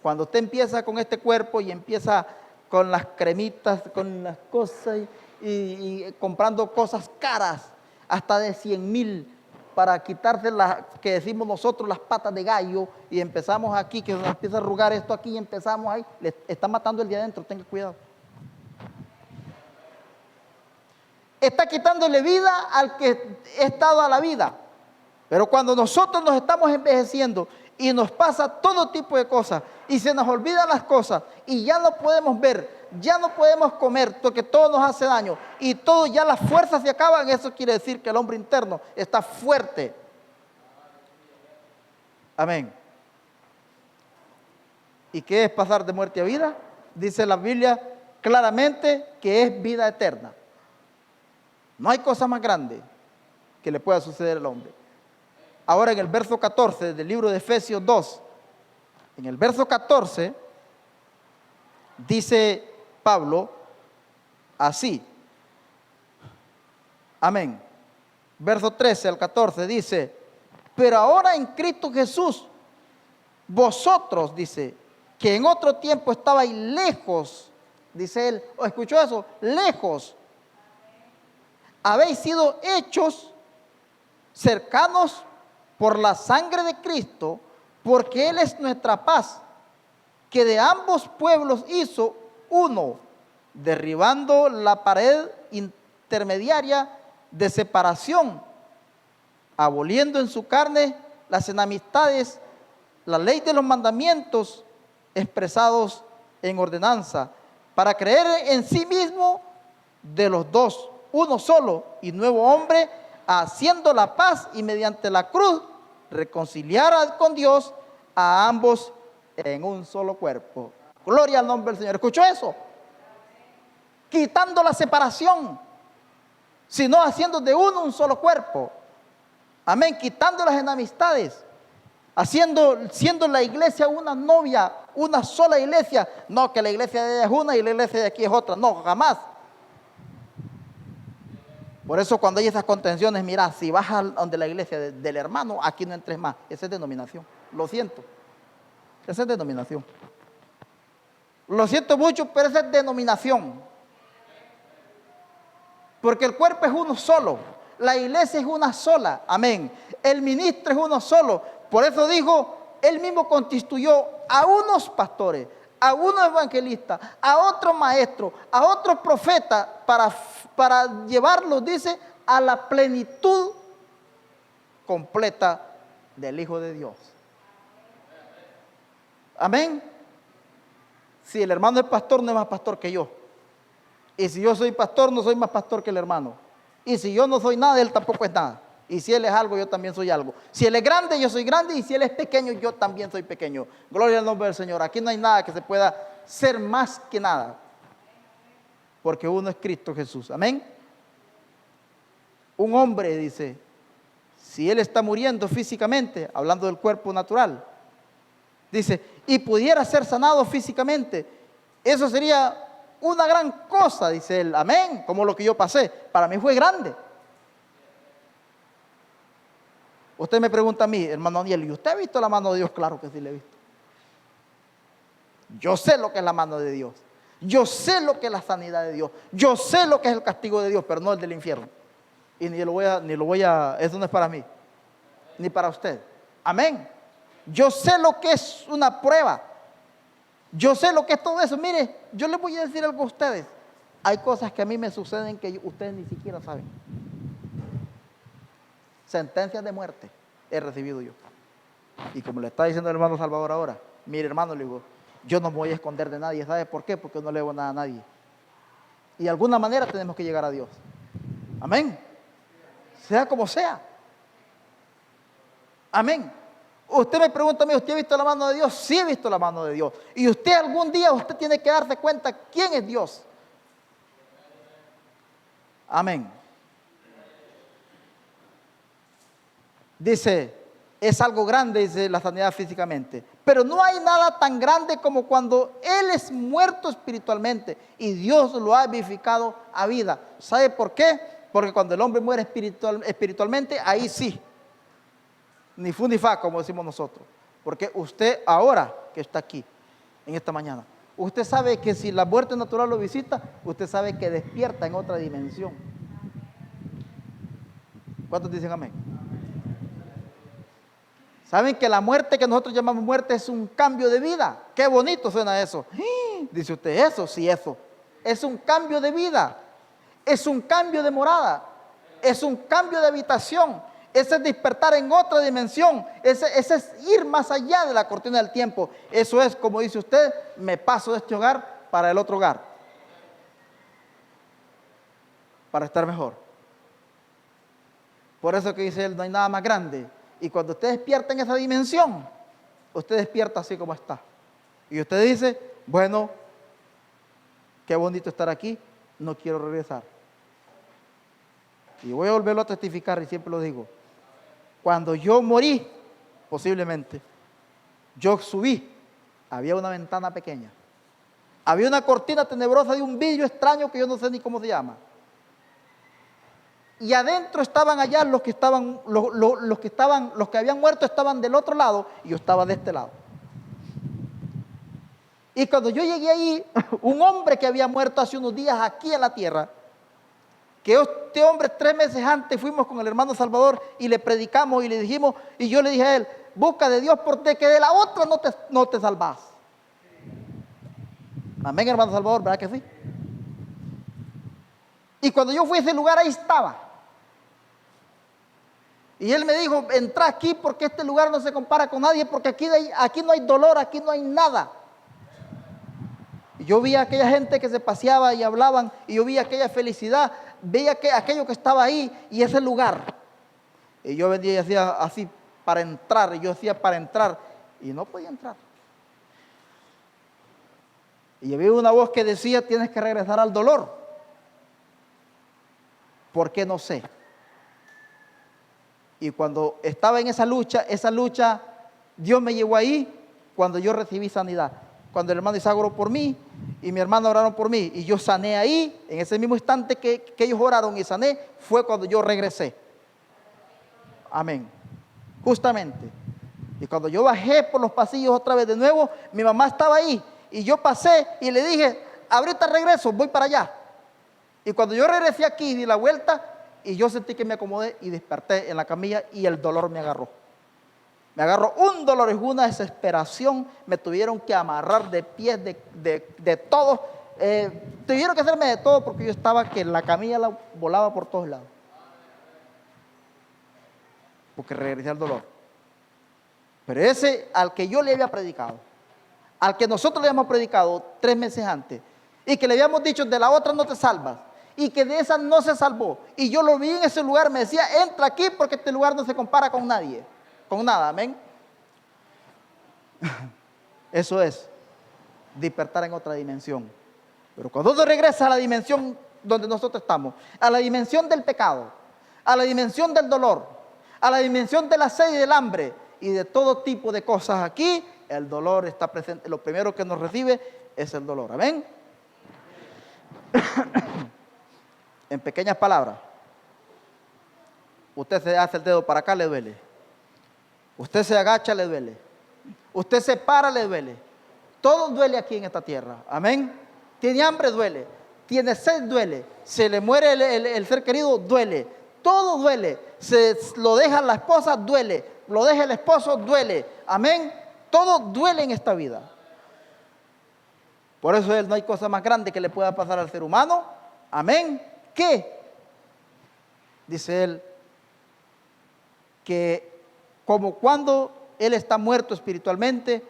Cuando usted empieza con este cuerpo y empieza con las cremitas, con las cosas y comprando cosas caras, hasta de 100,000 para quitarse las que decimos nosotros, las patas de gallo, y empezamos aquí, que nos empieza a arrugar esto aquí y empezamos ahí, le está matando el de adentro, tenga cuidado. Está quitándole vida al que está dado a la vida. Pero cuando nosotros nos estamos envejeciendo y nos pasa todo tipo de cosas y se nos olvidan las cosas y ya no podemos ver ya no podemos comer porque todo nos hace daño y todo, ya las fuerzas se acaban, eso quiere decir que el hombre interno está fuerte. Amén. ¿Y qué es pasar de muerte a vida? Dice la Biblia claramente que es vida eterna. No hay cosa más grande que le pueda suceder al hombre. Ahora en el verso 14 del libro de Efesios 2, en el verso 14, dice Pablo así. Amén. Verso 13 al 14 dice, pero ahora en Cristo Jesús, vosotros, dice, que en otro tiempo estabais lejos, dice él, ¿o escuchó eso? Lejos. Habéis sido hechos cercanos por la sangre de Cristo, porque Él es nuestra paz, que de ambos pueblos hizo uno, derribando la pared intermediaria de separación, aboliendo en su carne las enemistades, la ley de los mandamientos expresados en ordenanza, para creer en sí mismo de los dos, uno solo y nuevo hombre, haciendo la paz y mediante la cruz reconciliar con Dios a ambos en un solo cuerpo. Gloria al nombre del Señor. ¿Escuchó eso? Quitando la separación, sino haciendo de uno un solo cuerpo. Amén. Quitando las enemistades, siendo la iglesia una novia, una sola iglesia. No que la iglesia de ella es una y la iglesia de aquí es otra. No, jamás. Por eso cuando hay esas contenciones, mira, si vas a donde la iglesia del hermano, aquí no entres más. Esa es denominación. Lo siento. Esa es denominación. Lo siento mucho, pero esa es denominación. Porque el cuerpo es uno solo. La iglesia es una sola. Amén. El ministro es uno solo. Por eso dijo, él mismo constituyó a unos pastores, a unos evangelistas, a otros maestros, a otros profetas, para llevarlos, dice, a la plenitud completa del Hijo de Dios. Amén. Si el hermano es pastor, no es más pastor que yo. Y si yo soy pastor, no soy más pastor que el hermano. Y si yo no soy nada, él tampoco es nada. Y si él es algo, yo también soy algo. Si él es grande, yo soy grande. Y si él es pequeño, yo también soy pequeño. Gloria al nombre del Señor. Aquí no hay nada que se pueda ser más que nada. Porque uno es Cristo Jesús. Amén. Un hombre, dice, si él está muriendo físicamente, hablando del cuerpo natural, dice, y pudiera ser sanado físicamente, eso sería una gran cosa, dice él. Amén. Como lo que yo pasé. Para mí fue grande. Usted me pregunta a mí, hermano Daniel, ¿y usted ha visto la mano de Dios? Claro que sí la he visto. Yo sé lo que es la mano de Dios. Yo sé lo que es la sanidad de Dios. Yo sé lo que es el castigo de Dios, pero no el del infierno. Y ni lo voy a, eso no es para mí, ni para usted. Amén. Yo sé lo que es una prueba. Yo sé lo que es todo eso. Mire, yo les voy a decir algo a ustedes. Hay cosas que a mí me suceden que ustedes ni siquiera saben. Sentencias de muerte he recibido yo. Y como le está diciendo el hermano Salvador ahora, mire hermano, le digo, yo no me voy a esconder de nadie. ¿Sabe por qué? Porque no le debo nada a nadie. Y de alguna manera tenemos que llegar a Dios. Amén. Sea como sea. Amén. Usted me pregunta a mí, ¿usted ha visto la mano de Dios? Sí he visto la mano de Dios. Y usted algún día, usted tiene que darse cuenta quién es Dios. Amén. Dice, es algo grande, dice, la sanidad físicamente. Pero no hay nada tan grande como cuando Él es muerto espiritualmente y Dios lo ha vivificado a vida. ¿Sabe por qué? Porque cuando el hombre muere espiritualmente, ahí sí. Ni fu ni fa, como decimos nosotros. Porque usted ahora que está aquí, en esta mañana, usted sabe que si la muerte natural lo visita, usted sabe que despierta en otra dimensión. ¿Cuántos dicen amén? ¿Saben que la muerte que nosotros llamamos muerte es un cambio de vida? Qué bonito suena eso. Dice usted, ¿eso? Sí, eso. Es un cambio de vida. Es un cambio de morada. Es un cambio de habitación. Ese es despertar en otra dimensión. Ese es ir más allá de la cortina del tiempo. Eso es, como dice usted, me paso de este hogar para el otro hogar. para estar mejor. Por eso que dice él, no hay nada más grande. Y cuando usted despierta en esa dimensión, usted despierta así como está. Y usted dice, bueno, qué bonito estar aquí, no quiero regresar. Y voy a volverlo a testificar y siempre lo digo. Cuando yo morí, posiblemente, yo subí, había una ventana pequeña. Había una cortina tenebrosa de un vidrio extraño que yo no sé ni cómo se llama. Y adentro estaban allá los que habían muerto estaban del otro lado y yo estaba de este lado. Y cuando yo llegué ahí, un hombre que había muerto hace unos días aquí en la tierra, que este hombre 3 meses antes fuimos con el hermano Salvador y le predicamos y le dijimos, y yo le dije a él, busca de Dios porque de la otra no te salvás. Amén, hermano Salvador, ¿verdad que sí? Y cuando yo fui a ese lugar, ahí estaba. Y él me dijo, entra aquí porque este lugar no se compara con nadie, porque aquí no hay dolor, aquí no hay nada. Y yo vi a aquella gente que se paseaba y hablaban, y yo vi aquella felicidad, veía aquello que estaba ahí y ese lugar. Y yo vendía y hacía así para entrar, y yo hacía para entrar, y no podía entrar. Y yo vi una voz que decía, tienes que regresar al dolor. ¿Por qué? No sé. Y cuando estaba en esa lucha, Dios me llevó ahí cuando yo recibí sanidad. Cuando el hermano Isaac oró por mí y mi hermano oraron por mí y yo sané ahí, en ese mismo instante que ellos oraron y sané, fue cuando yo regresé. Amén. Justamente. Y cuando yo bajé por los pasillos otra vez de nuevo, mi mamá estaba ahí y yo pasé y le dije, ahorita regreso, voy para allá. Y cuando yo regresé aquí, di la vuelta y yo sentí que me acomodé y desperté en la camilla y el dolor me agarró. Me agarró un dolor y una desesperación. Me tuvieron que amarrar de pies, de todo. Tuvieron que hacerme de todo porque yo estaba que la camilla la volaba por todos lados. Porque regresé al dolor. Pero ese al que yo le había predicado, al que nosotros le habíamos predicado 3 meses antes, y que le habíamos dicho, de la otra no te salvas, y que de esa no se salvó, y yo lo vi en ese lugar, me decía, entra aquí porque este lugar no se compara con nadie, con nada, amén. Eso es despertar en otra dimensión. Pero cuando uno regresa a la dimensión donde nosotros estamos, a la dimensión del pecado, a la dimensión del dolor, a la dimensión de la sed y del hambre y de todo tipo de cosas aquí, el dolor está presente. Lo primero que nos recibe es el dolor, amén. En pequeñas palabras, usted se hace el dedo para acá, le duele. Usted se agacha, le duele. Usted se para, le duele. Todo duele aquí en esta tierra, amén. Tiene hambre, duele. Tiene sed, duele. Se le muere el ser querido, duele. Todo duele. Se lo deja la esposa, duele. Lo deja el esposo, duele. Amén. Todo duele en esta vida. Por eso no hay cosa más grande que le pueda pasar al ser humano. Amén. ¿Qué? Dice él, que como cuando él está muerto espiritualmente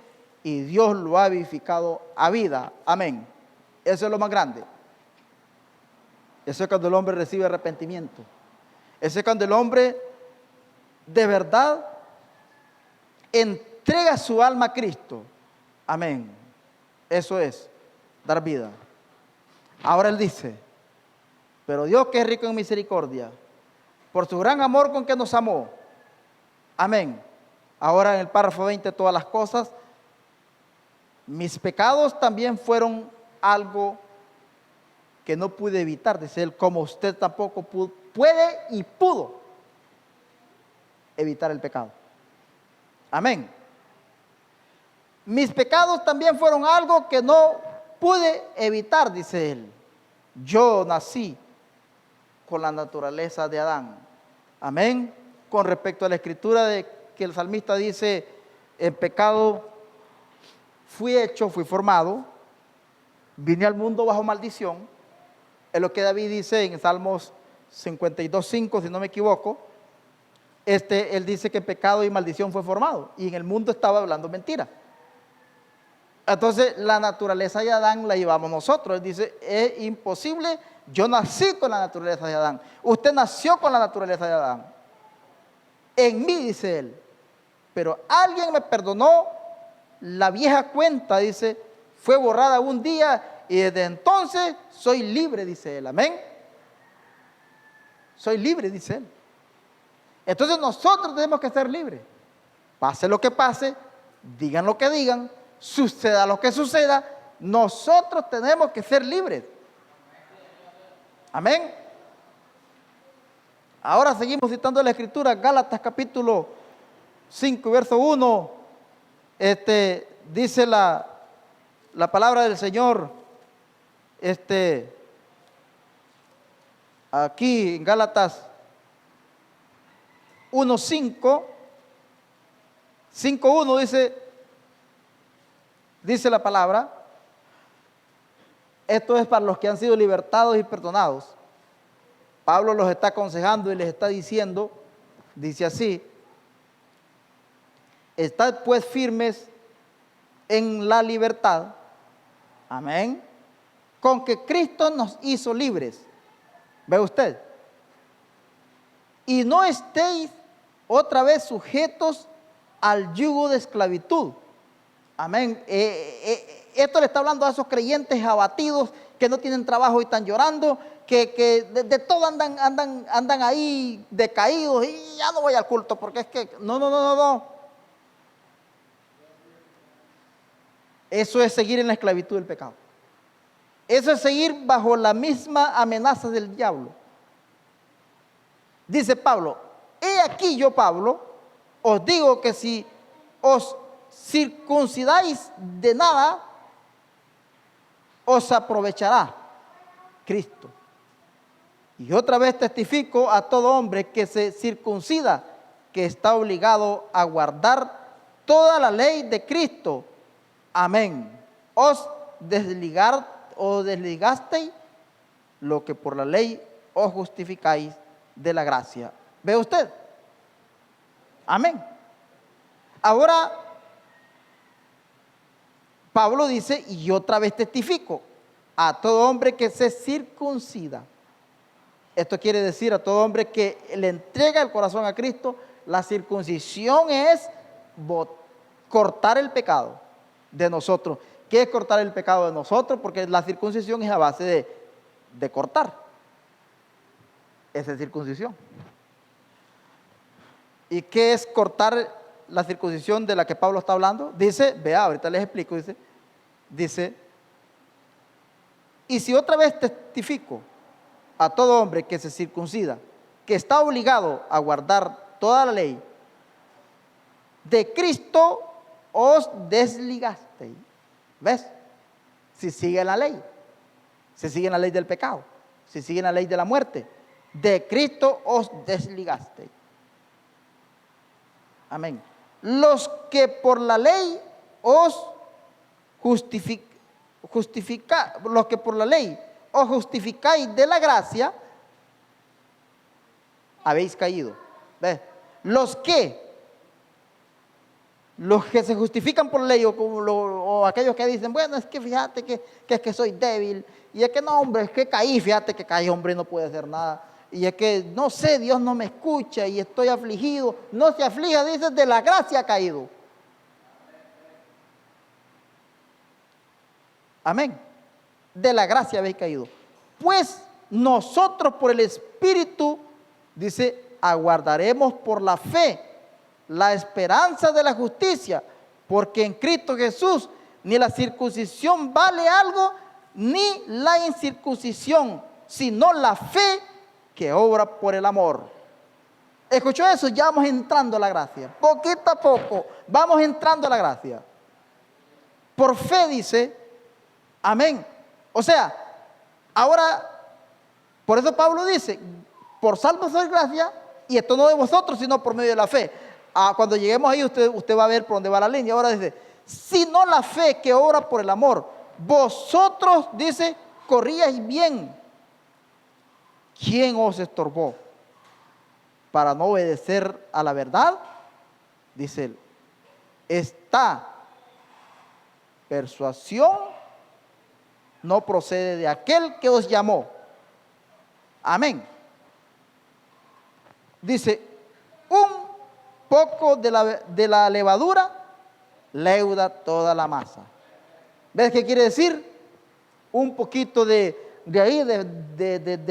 y Dios lo ha vivificado a vida. Amén. Eso es lo más grande. Eso es cuando el hombre recibe arrepentimiento. Eso es cuando el hombre de verdad entrega su alma a Cristo. Amén. Eso es dar vida. Ahora él dice, pero Dios, que es rico en misericordia, por su gran amor con que nos amó. Amén. Ahora en el párrafo 20, todas las cosas, mis pecados también fueron algo que no pude evitar, dice él, como usted tampoco puede y pudo evitar el pecado. Amén. Mis pecados también fueron algo que no pude evitar, dice él. Yo nací con la naturaleza de Adán. Amén. Con respecto a la escritura de que el salmista dice, en pecado fui hecho, fui formado, vine al mundo bajo maldición. Es lo que David dice en Salmos 52:5, si no me equivoco. Él dice que pecado y maldición fue formado y en el mundo estaba hablando mentira. Entonces la naturaleza de Adán la llevamos nosotros. Él dice, es imposible, yo nací con la naturaleza de Adán. Usted nació con la naturaleza de Adán. En mí, dice él. Pero alguien me perdonó la vieja cuenta, dice, fue borrada un día y desde entonces soy libre, dice él. Amén. Soy libre, dice él. Entonces nosotros tenemos que ser libres. Pase lo que pase, digan lo que digan, suceda lo que suceda, nosotros tenemos que ser libres. Amén. Ahora seguimos citando la escritura, Gálatas capítulo 5, verso 1. Dice la palabra del Señor, aquí en Gálatas 1:5, 5:1 dice la palabra, esto es para los que han sido libertados y perdonados. Pablo los está aconsejando y les está diciendo, dice así, estad pues firmes en la libertad, amén, con que Cristo nos hizo libres. ¿Ve usted? Y no estéis otra vez sujetos al yugo de esclavitud. Amén. Esto le está hablando a esos creyentes abatidos que no tienen trabajo y están llorando, que de todo andan ahí decaídos y ya no voy al culto porque es que no. Eso es seguir en la esclavitud del pecado. Eso es seguir bajo la misma amenaza del diablo. Dice Pablo, he aquí yo, Pablo, os digo que si os circuncidáis de nada, os aprovechará Cristo. Y otra vez testifico a todo hombre que se circuncida, que está obligado a guardar toda la ley de Cristo. Amén. Os desligasteis lo que por la ley os justificáis de la gracia. ¿Ve usted? Amén. Ahora, Pablo dice, y otra vez testifico, a todo hombre que se circuncida. Esto quiere decir a todo hombre que le entrega el corazón a Cristo. La circuncisión es cortar el pecado de nosotros. ¿Qué es cortar el pecado de nosotros? Porque la circuncisión es a base de cortar. Esa es circuncisión. ¿Y qué es cortar la circuncisión de la que Pablo está hablando? Dice, vea, ahorita les explico, dice, y si otra vez testifico a todo hombre que se circuncida, que está obligado a guardar toda la ley, de Cristo os desligasteis. ¿Ves? Si siguen la ley, si siguen la ley del pecado, si siguen la ley de la muerte, de Cristo os desligasteis. Amén. Los que por la ley os los que por la ley os justificáis de la gracia, habéis caído. ¿Ves? Los que se justifican por ley o aquellos que dicen, bueno, es que fíjate que es que soy débil, y es que no, hombre, es que caí, fíjate que caí, hombre, no puede hacer nada, y es que no sé, Dios no me escucha y estoy afligido. No se aflija, dice, de la gracia ha caído. Amén. De la gracia habéis caído. Pues nosotros por el Espíritu, dice, aguardaremos por la fe la esperanza de la justicia, porque en Cristo Jesús ni la circuncisión vale algo, ni la incircuncisión, sino la fe que obra por el amor. ¿Escuchó eso? Ya vamos entrando a la gracia. Poquito a poco vamos entrando a la gracia. Por fe dice, amén. O sea, ahora, por eso Pablo dice, por salvo soy gracia, y esto no de vosotros, sino por medio de la fe. Cuando lleguemos ahí, usted va a ver por dónde va la línea. Ahora dice, sino la fe que obra por el amor. Vosotros, dice, corríais bien. ¿Quién os estorbó para no obedecer a la verdad? Dice él, está persuasión no procede de aquel que os llamó. Amén. Dice, un poco de la levadura leuda toda la masa. ¿Ves qué quiere decir? Un poquito de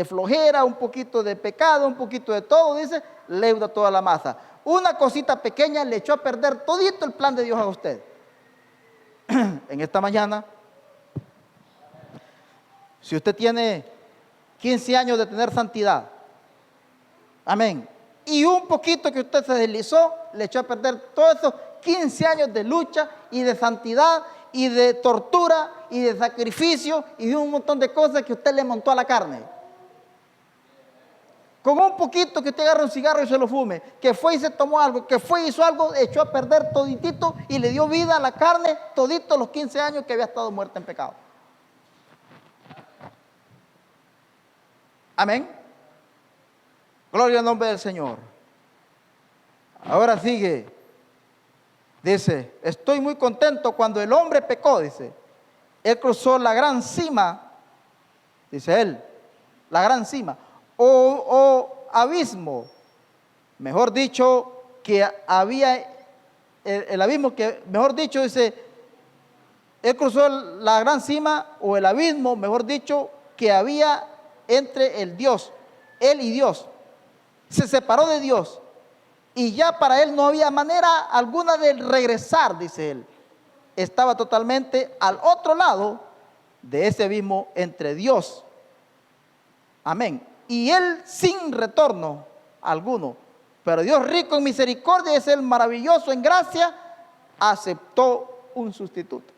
flojera, un poquito de pecado, un poquito de todo, dice, leuda toda la masa. Una cosita pequeña le echó a perder todito el plan de Dios a usted. En esta mañana, si usted tiene 15 años de tener santidad, amén, y un poquito que usted se deslizó, le echó a perder todos esos 15 años de lucha y de santidad y de tortura y de sacrificio y de un montón de cosas que usted le montó a la carne. Con un poquito que usted agarra un cigarro y se lo fume, que fue y se tomó algo, que fue y hizo algo, echó a perder toditito y le dio vida a la carne todito los 15 años que había estado muerta en pecado. Amén. Gloria al nombre del Señor. Ahora sigue. Dice, estoy muy contento cuando el hombre pecó, dice. Él cruzó la gran cima, dice él, la gran cima, o abismo, mejor dicho, que había, el abismo que, mejor dicho, dice, él cruzó la gran cima, o el abismo, mejor dicho, que había entre el Dios, él y Dios. Se separó de Dios. Y ya para él no había manera alguna de regresar, dice él. Estaba totalmente al otro lado de ese abismo entre Dios. Amén. Y él sin retorno alguno. Pero Dios rico en misericordia, es el maravilloso en gracia, aceptó un sustituto.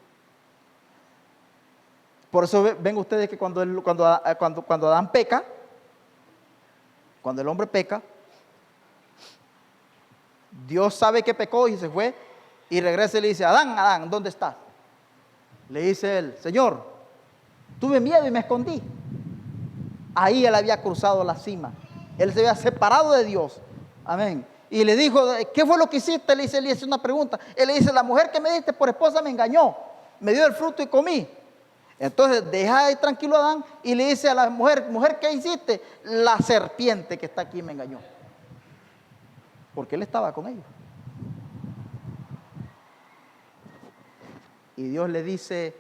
Por eso ven ustedes que cuando Adán peca, cuando el hombre peca, Dios sabe que pecó y se fue y regresa y le dice, Adán, Adán, ¿dónde estás? Le dice él, Señor, tuve miedo y me escondí. Ahí él había cruzado la cima. Él se había separado de Dios. Amén. Y le dijo, ¿qué fue lo que hiciste? Le hice una pregunta. Él le dice, la mujer que me diste por esposa me engañó. Me dio el fruto y comí. Entonces deja ahí tranquilo a Adán y le dice a la mujer, mujer, ¿qué hiciste? La serpiente que está aquí me engañó. Porque él estaba con ellos. Y Dios le dice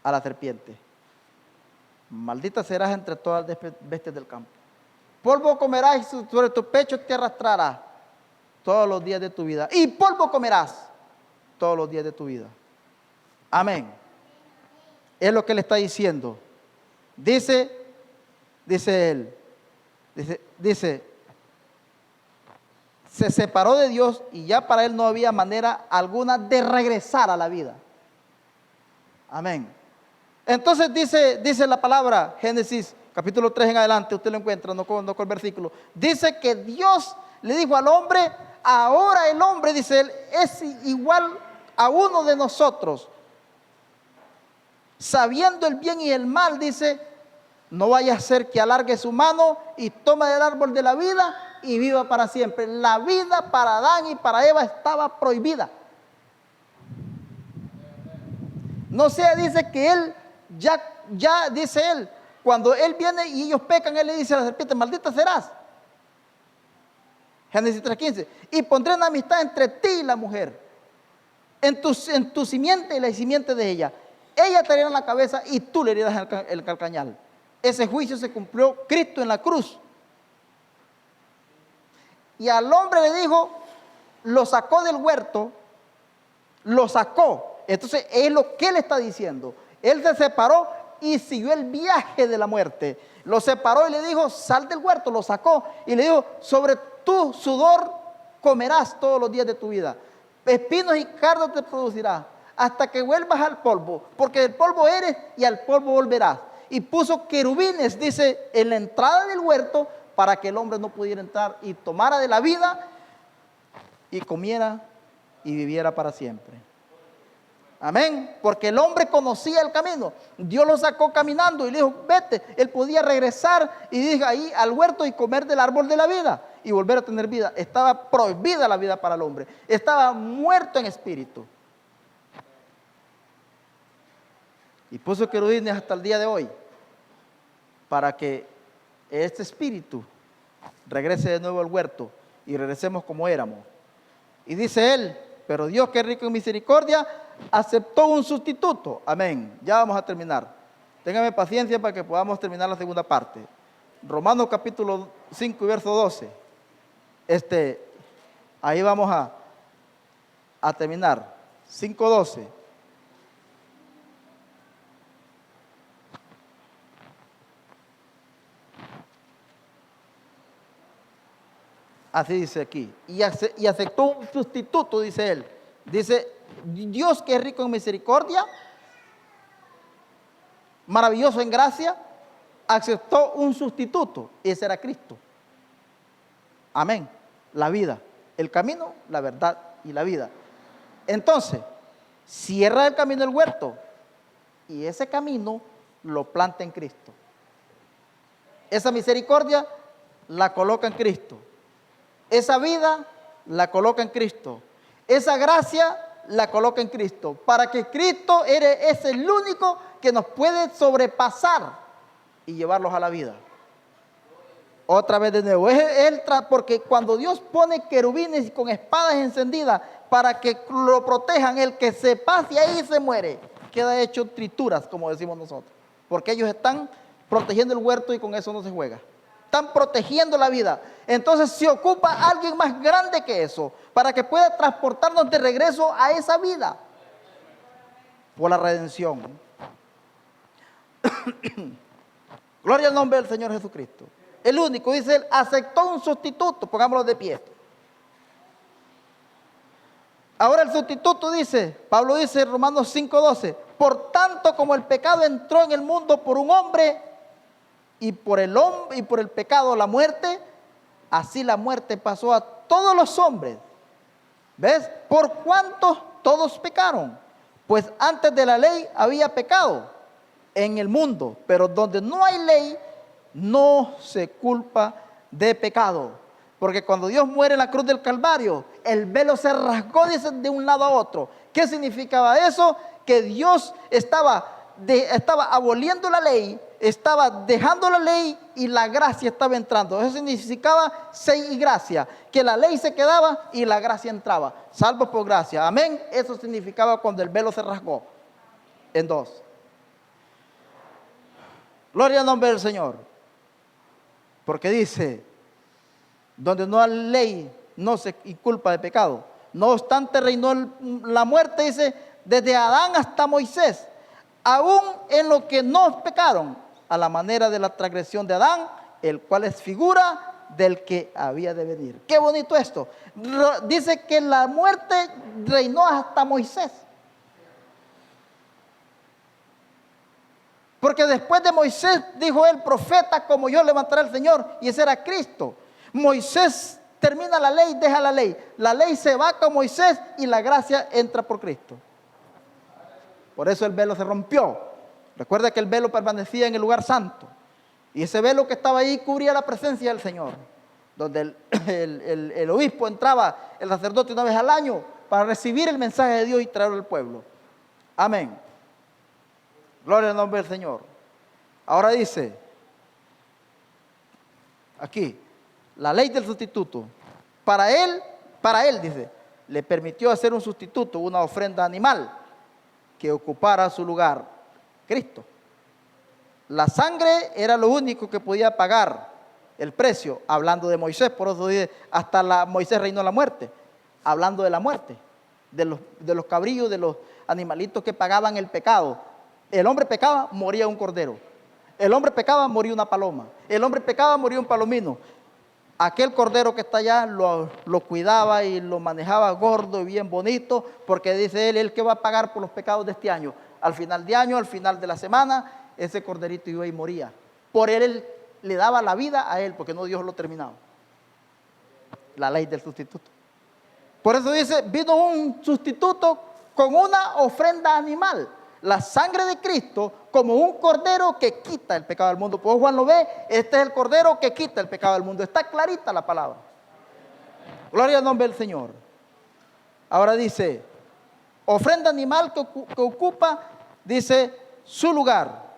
a la serpiente, maldita serás entre todas las bestias del campo. Polvo comerás y sobre tu pecho te arrastrarás todos los días de tu vida. Y polvo comerás todos los días de tu vida. Amén. Es lo que le está diciendo. Dice él, se separó de Dios y ya para él no había manera alguna de regresar a la vida. Amén. Entonces dice la palabra, Génesis capítulo 3 en adelante, usted lo encuentra, no con el versículo. Dice que Dios le dijo al hombre, ahora el hombre, dice él, es igual a uno de nosotros. Sabiendo el bien y el mal, dice, no vaya a ser que alargue su mano y tome del árbol de la vida y viva para siempre. La vida para Adán y para Eva estaba prohibida. No sea, dice que él, ya dice él, cuando él viene y ellos pecan, él le dice a la serpiente, maldita serás. Génesis 3:15. Y pondré una amistad entre ti y la mujer, en tu simiente y la simiente de ella. Ella te herirá en la cabeza y tú le herirás el calcañal. Ese juicio se cumplió Cristo en la cruz. Y al hombre le dijo, lo sacó del huerto, lo sacó. Entonces es lo que él está diciendo. Él se separó y siguió el viaje de la muerte. Lo separó y le dijo, sal del huerto, lo sacó. Y le dijo, sobre tu sudor comerás todos los días de tu vida. Espinos y cardos te producirá, hasta que vuelvas al polvo, porque del polvo eres y al polvo volverás. Y puso querubines, dice, en la entrada del huerto, para que el hombre no pudiera entrar y tomara de la vida y comiera y viviera para siempre. Amén, porque el hombre conocía el camino. Dios lo sacó caminando y le dijo, vete. Él podía regresar y dijo ahí al huerto y comer del árbol de la vida y volver a tener vida. Estaba prohibida la vida para el hombre. Estaba muerto en espíritu. y puso querubines hasta el día de hoy para que este espíritu regrese de nuevo al huerto y regresemos como éramos. Y dice él, pero Dios, que es rico en misericordia, aceptó un sustituto. Amén. Ya vamos a terminar. Téngame paciencia para que podamos terminar la segunda parte. Romanos capítulo 5 y verso 12. Ahí vamos a terminar. 5:12. Así dice aquí. Y aceptó un sustituto, dice él. Dice, Dios, que es rico en misericordia, maravilloso en gracia, aceptó un sustituto. Y ese era Cristo. Amén. La vida, el camino, la verdad y la vida. Entonces, cierra el camino del huerto y ese camino lo planta en Cristo. Esa misericordia la coloca en Cristo. Esa vida la coloca en Cristo. Esa gracia la coloca en Cristo. Para que Cristo es el único que nos puede sobrepasar y llevarlos a la vida. Otra vez de nuevo. Porque cuando Dios pone querubines con espadas encendidas para que lo protejan, el que se pase ahí se muere. Queda hecho trituras, como decimos nosotros. Porque ellos están protegiendo el huerto y con eso no se juega. Están protegiendo la vida. Entonces se ocupa alguien más grande que eso, para que pueda transportarnos de regreso a esa vida. Por la redención. Gloria al nombre del Señor Jesucristo. El único, dice él, aceptó un sustituto. Pongámoslo de pie. Ahora el sustituto dice, Pablo dice en Romanos 5:12, por tanto como el pecado entró en el mundo por un hombre, y por el pecado la muerte, así la muerte pasó a todos los hombres. ¿Ves? Por cuanto todos pecaron. Pues antes de la ley había pecado en el mundo, pero donde no hay ley, no se culpa de pecado. Porque cuando Dios muere en la cruz del Calvario, el velo se rasgó de un lado a otro. ¿Qué significaba eso? Que Dios estaba aboliendo la ley, estaba dejando la ley y la gracia estaba entrando. Eso significaba ley y gracia, que la ley se quedaba y la gracia entraba. Salvo por gracia. Amén. Eso significaba cuando el velo se rasgó en dos. Gloria al nombre del Señor. Porque dice, donde no hay ley, no se inculpa de pecado. No obstante, reinó la muerte, dice, desde Adán hasta Moisés, aún en lo que no pecaron, a la manera de la transgresión de Adán, el cual es figura del que había de venir. Qué bonito esto. Dice que la muerte reinó hasta Moisés. Porque después de Moisés, dijo él, profeta como yo levantará el Señor, y ese era Cristo. Moisés termina la ley, deja la ley. La ley se va con Moisés y la gracia entra por Cristo. Por eso el velo se rompió. Recuerda que el velo permanecía en el lugar santo. Y ese velo que estaba ahí cubría la presencia del Señor. Donde el obispo entraba, el sacerdote una vez al año, para recibir el mensaje de Dios y traerlo al pueblo. Amén. Gloria al nombre del Señor. Ahora dice, aquí, la ley del sustituto. Para él dice, le permitió hacer un sustituto, una ofrenda animal, que ocupara su lugar, Cristo. La sangre era lo único que podía pagar el precio, hablando de Moisés. Por eso dice, hasta Moisés reinó la muerte, hablando de la muerte, de los cabrillos, de los animalitos que pagaban el pecado. El hombre pecaba, moría un cordero. El hombre pecaba, moría una paloma. El hombre pecaba, moría un palomino. Aquel cordero que está allá lo cuidaba y lo manejaba gordo y bien bonito, porque dice él que va a pagar por los pecados de este año. Al final de año, al final de la semana, ese corderito iba y moría. Por él le daba la vida a él, porque no Dios lo terminaba. La ley del sustituto. Por eso dice, vino un sustituto con una ofrenda animal. La sangre de Cristo como un cordero que quita el pecado del mundo. Pues Juan lo ve, este es el cordero que quita el pecado del mundo. Está clarita la palabra. Gloria al nombre del Señor. Ahora dice, ofrenda animal que ocupa, dice, su lugar.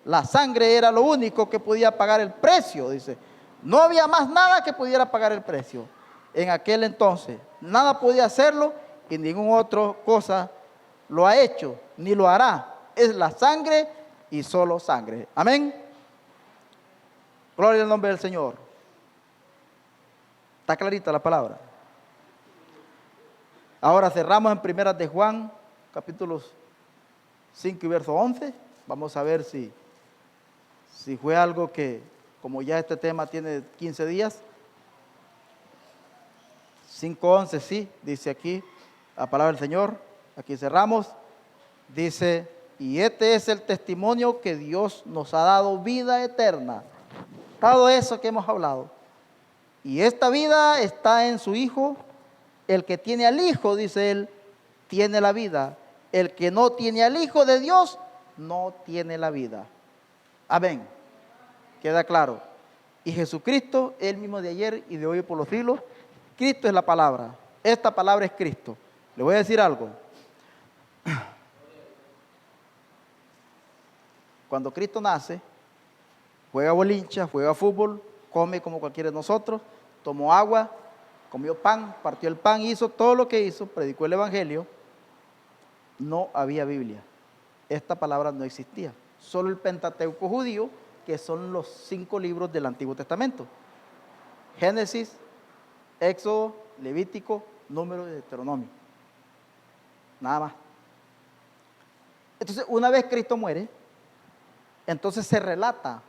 La sangre era lo único que podía pagar el precio, dice. No había más nada que pudiera pagar el precio. En aquel entonces, nada podía hacerlo y ninguna otra cosa lo ha hecho, ni lo hará. Es la sangre y solo sangre. Amén. Gloria al nombre del Señor. Está clarita la palabra. Ahora cerramos en Primeras de Juan, capítulos 5 y verso 11. Vamos a ver si fue algo que, como ya este tema tiene 15 días, 5:11, sí, dice aquí la palabra del Señor. Aquí cerramos. Dice, y este es el testimonio que Dios nos ha dado, vida eterna. Todo eso que hemos hablado. Y esta vida está en su Hijo. El que tiene al Hijo, dice él, tiene la vida. El que no tiene al Hijo de Dios, no tiene la vida. Amén. Queda claro. Y Jesucristo, el mismo de ayer y de hoy por los siglos. Cristo es la palabra. Esta palabra es Cristo. Le voy a decir algo. Cuando Cristo nace, juega bolincha, juega fútbol, come como cualquiera de nosotros, tomó agua, comió pan, partió el pan, hizo todo lo que hizo, predicó el Evangelio. No había Biblia. Esta palabra no existía. Solo el Pentateuco judío, que son los 5 libros del Antiguo Testamento. Génesis, Éxodo, Levítico, Número y Deuteronomio. Nada más. Entonces, una vez Cristo muere, entonces se relata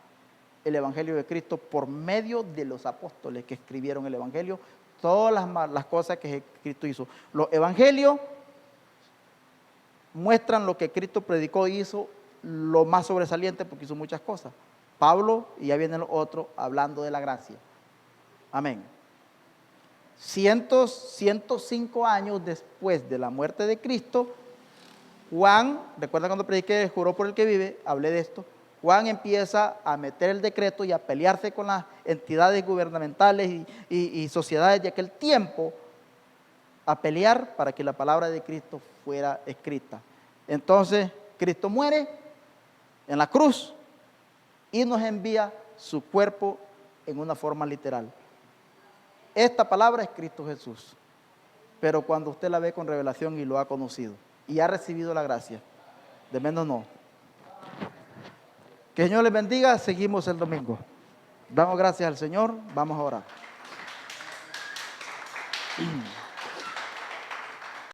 el Evangelio de Cristo por medio de los apóstoles que escribieron el Evangelio, todas las cosas que Cristo hizo. Los Evangelios muestran lo que Cristo predicó y hizo, lo más sobresaliente, porque hizo muchas cosas. Pablo, y ya vienen los otros, hablando de la gracia. Amén. 105 años después de la muerte de Cristo, Juan, recuerda cuando prediqué, juró por el que vive, hablé de esto. Juan empieza a meter el decreto y a pelearse con las entidades gubernamentales y sociedades de aquel tiempo, a pelear para que la palabra de Cristo fuera escrita. Entonces, Cristo muere en la cruz y nos envía su cuerpo en una forma literal. Esta palabra es Cristo Jesús, pero cuando usted la ve con revelación y lo ha conocido y ha recibido la gracia, de menos no. Que el Señor les bendiga, seguimos el domingo. Damos gracias al Señor, vamos a orar.